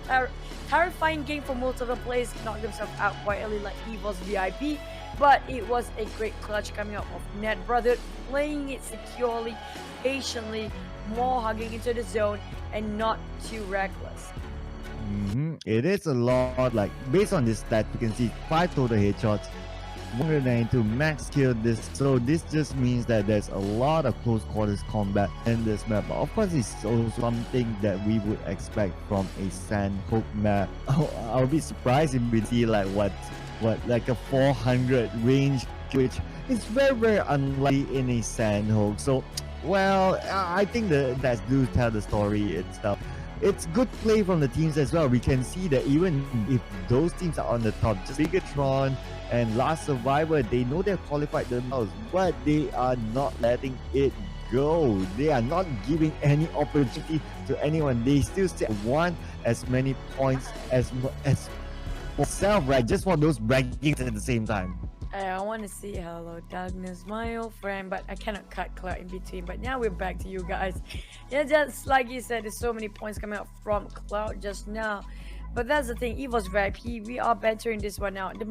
terrifying game for most of the players. Knocked themselves out quite early like EVOS VIP, but it was a great clutch coming out of Net Brotherhood, playing it securely, patiently, more hugging into the zone and not too reckless. It is a lot, like based on this stat, you can see 5 total headshots, 192 max kill. So this just means that there's a lot of close quarters combat in this map. But of course, it's also something that we would expect from a Sanhok map. I'll be surprised if we see like what like a 400 range, which is very unlikely in a Sanhok. So, well, I think that do tell the story itself. It's good play from the teams as well. We can see that even if those teams are on the top, just Bigetron and Last Survivor, they know they're qualified themselves, but they are not letting it go. They are not giving any opportunity to anyone. They still want as many points as themselves, right? Just for those rankings at the same time. I want to see hello darkness, my old friend, but I cannot cut Cloud in between. But now we're back to you guys. Yeah, just like you said, there's so many points coming out from Cloud just now. But that's the thing, EVOS VIP, we are better in this one now. The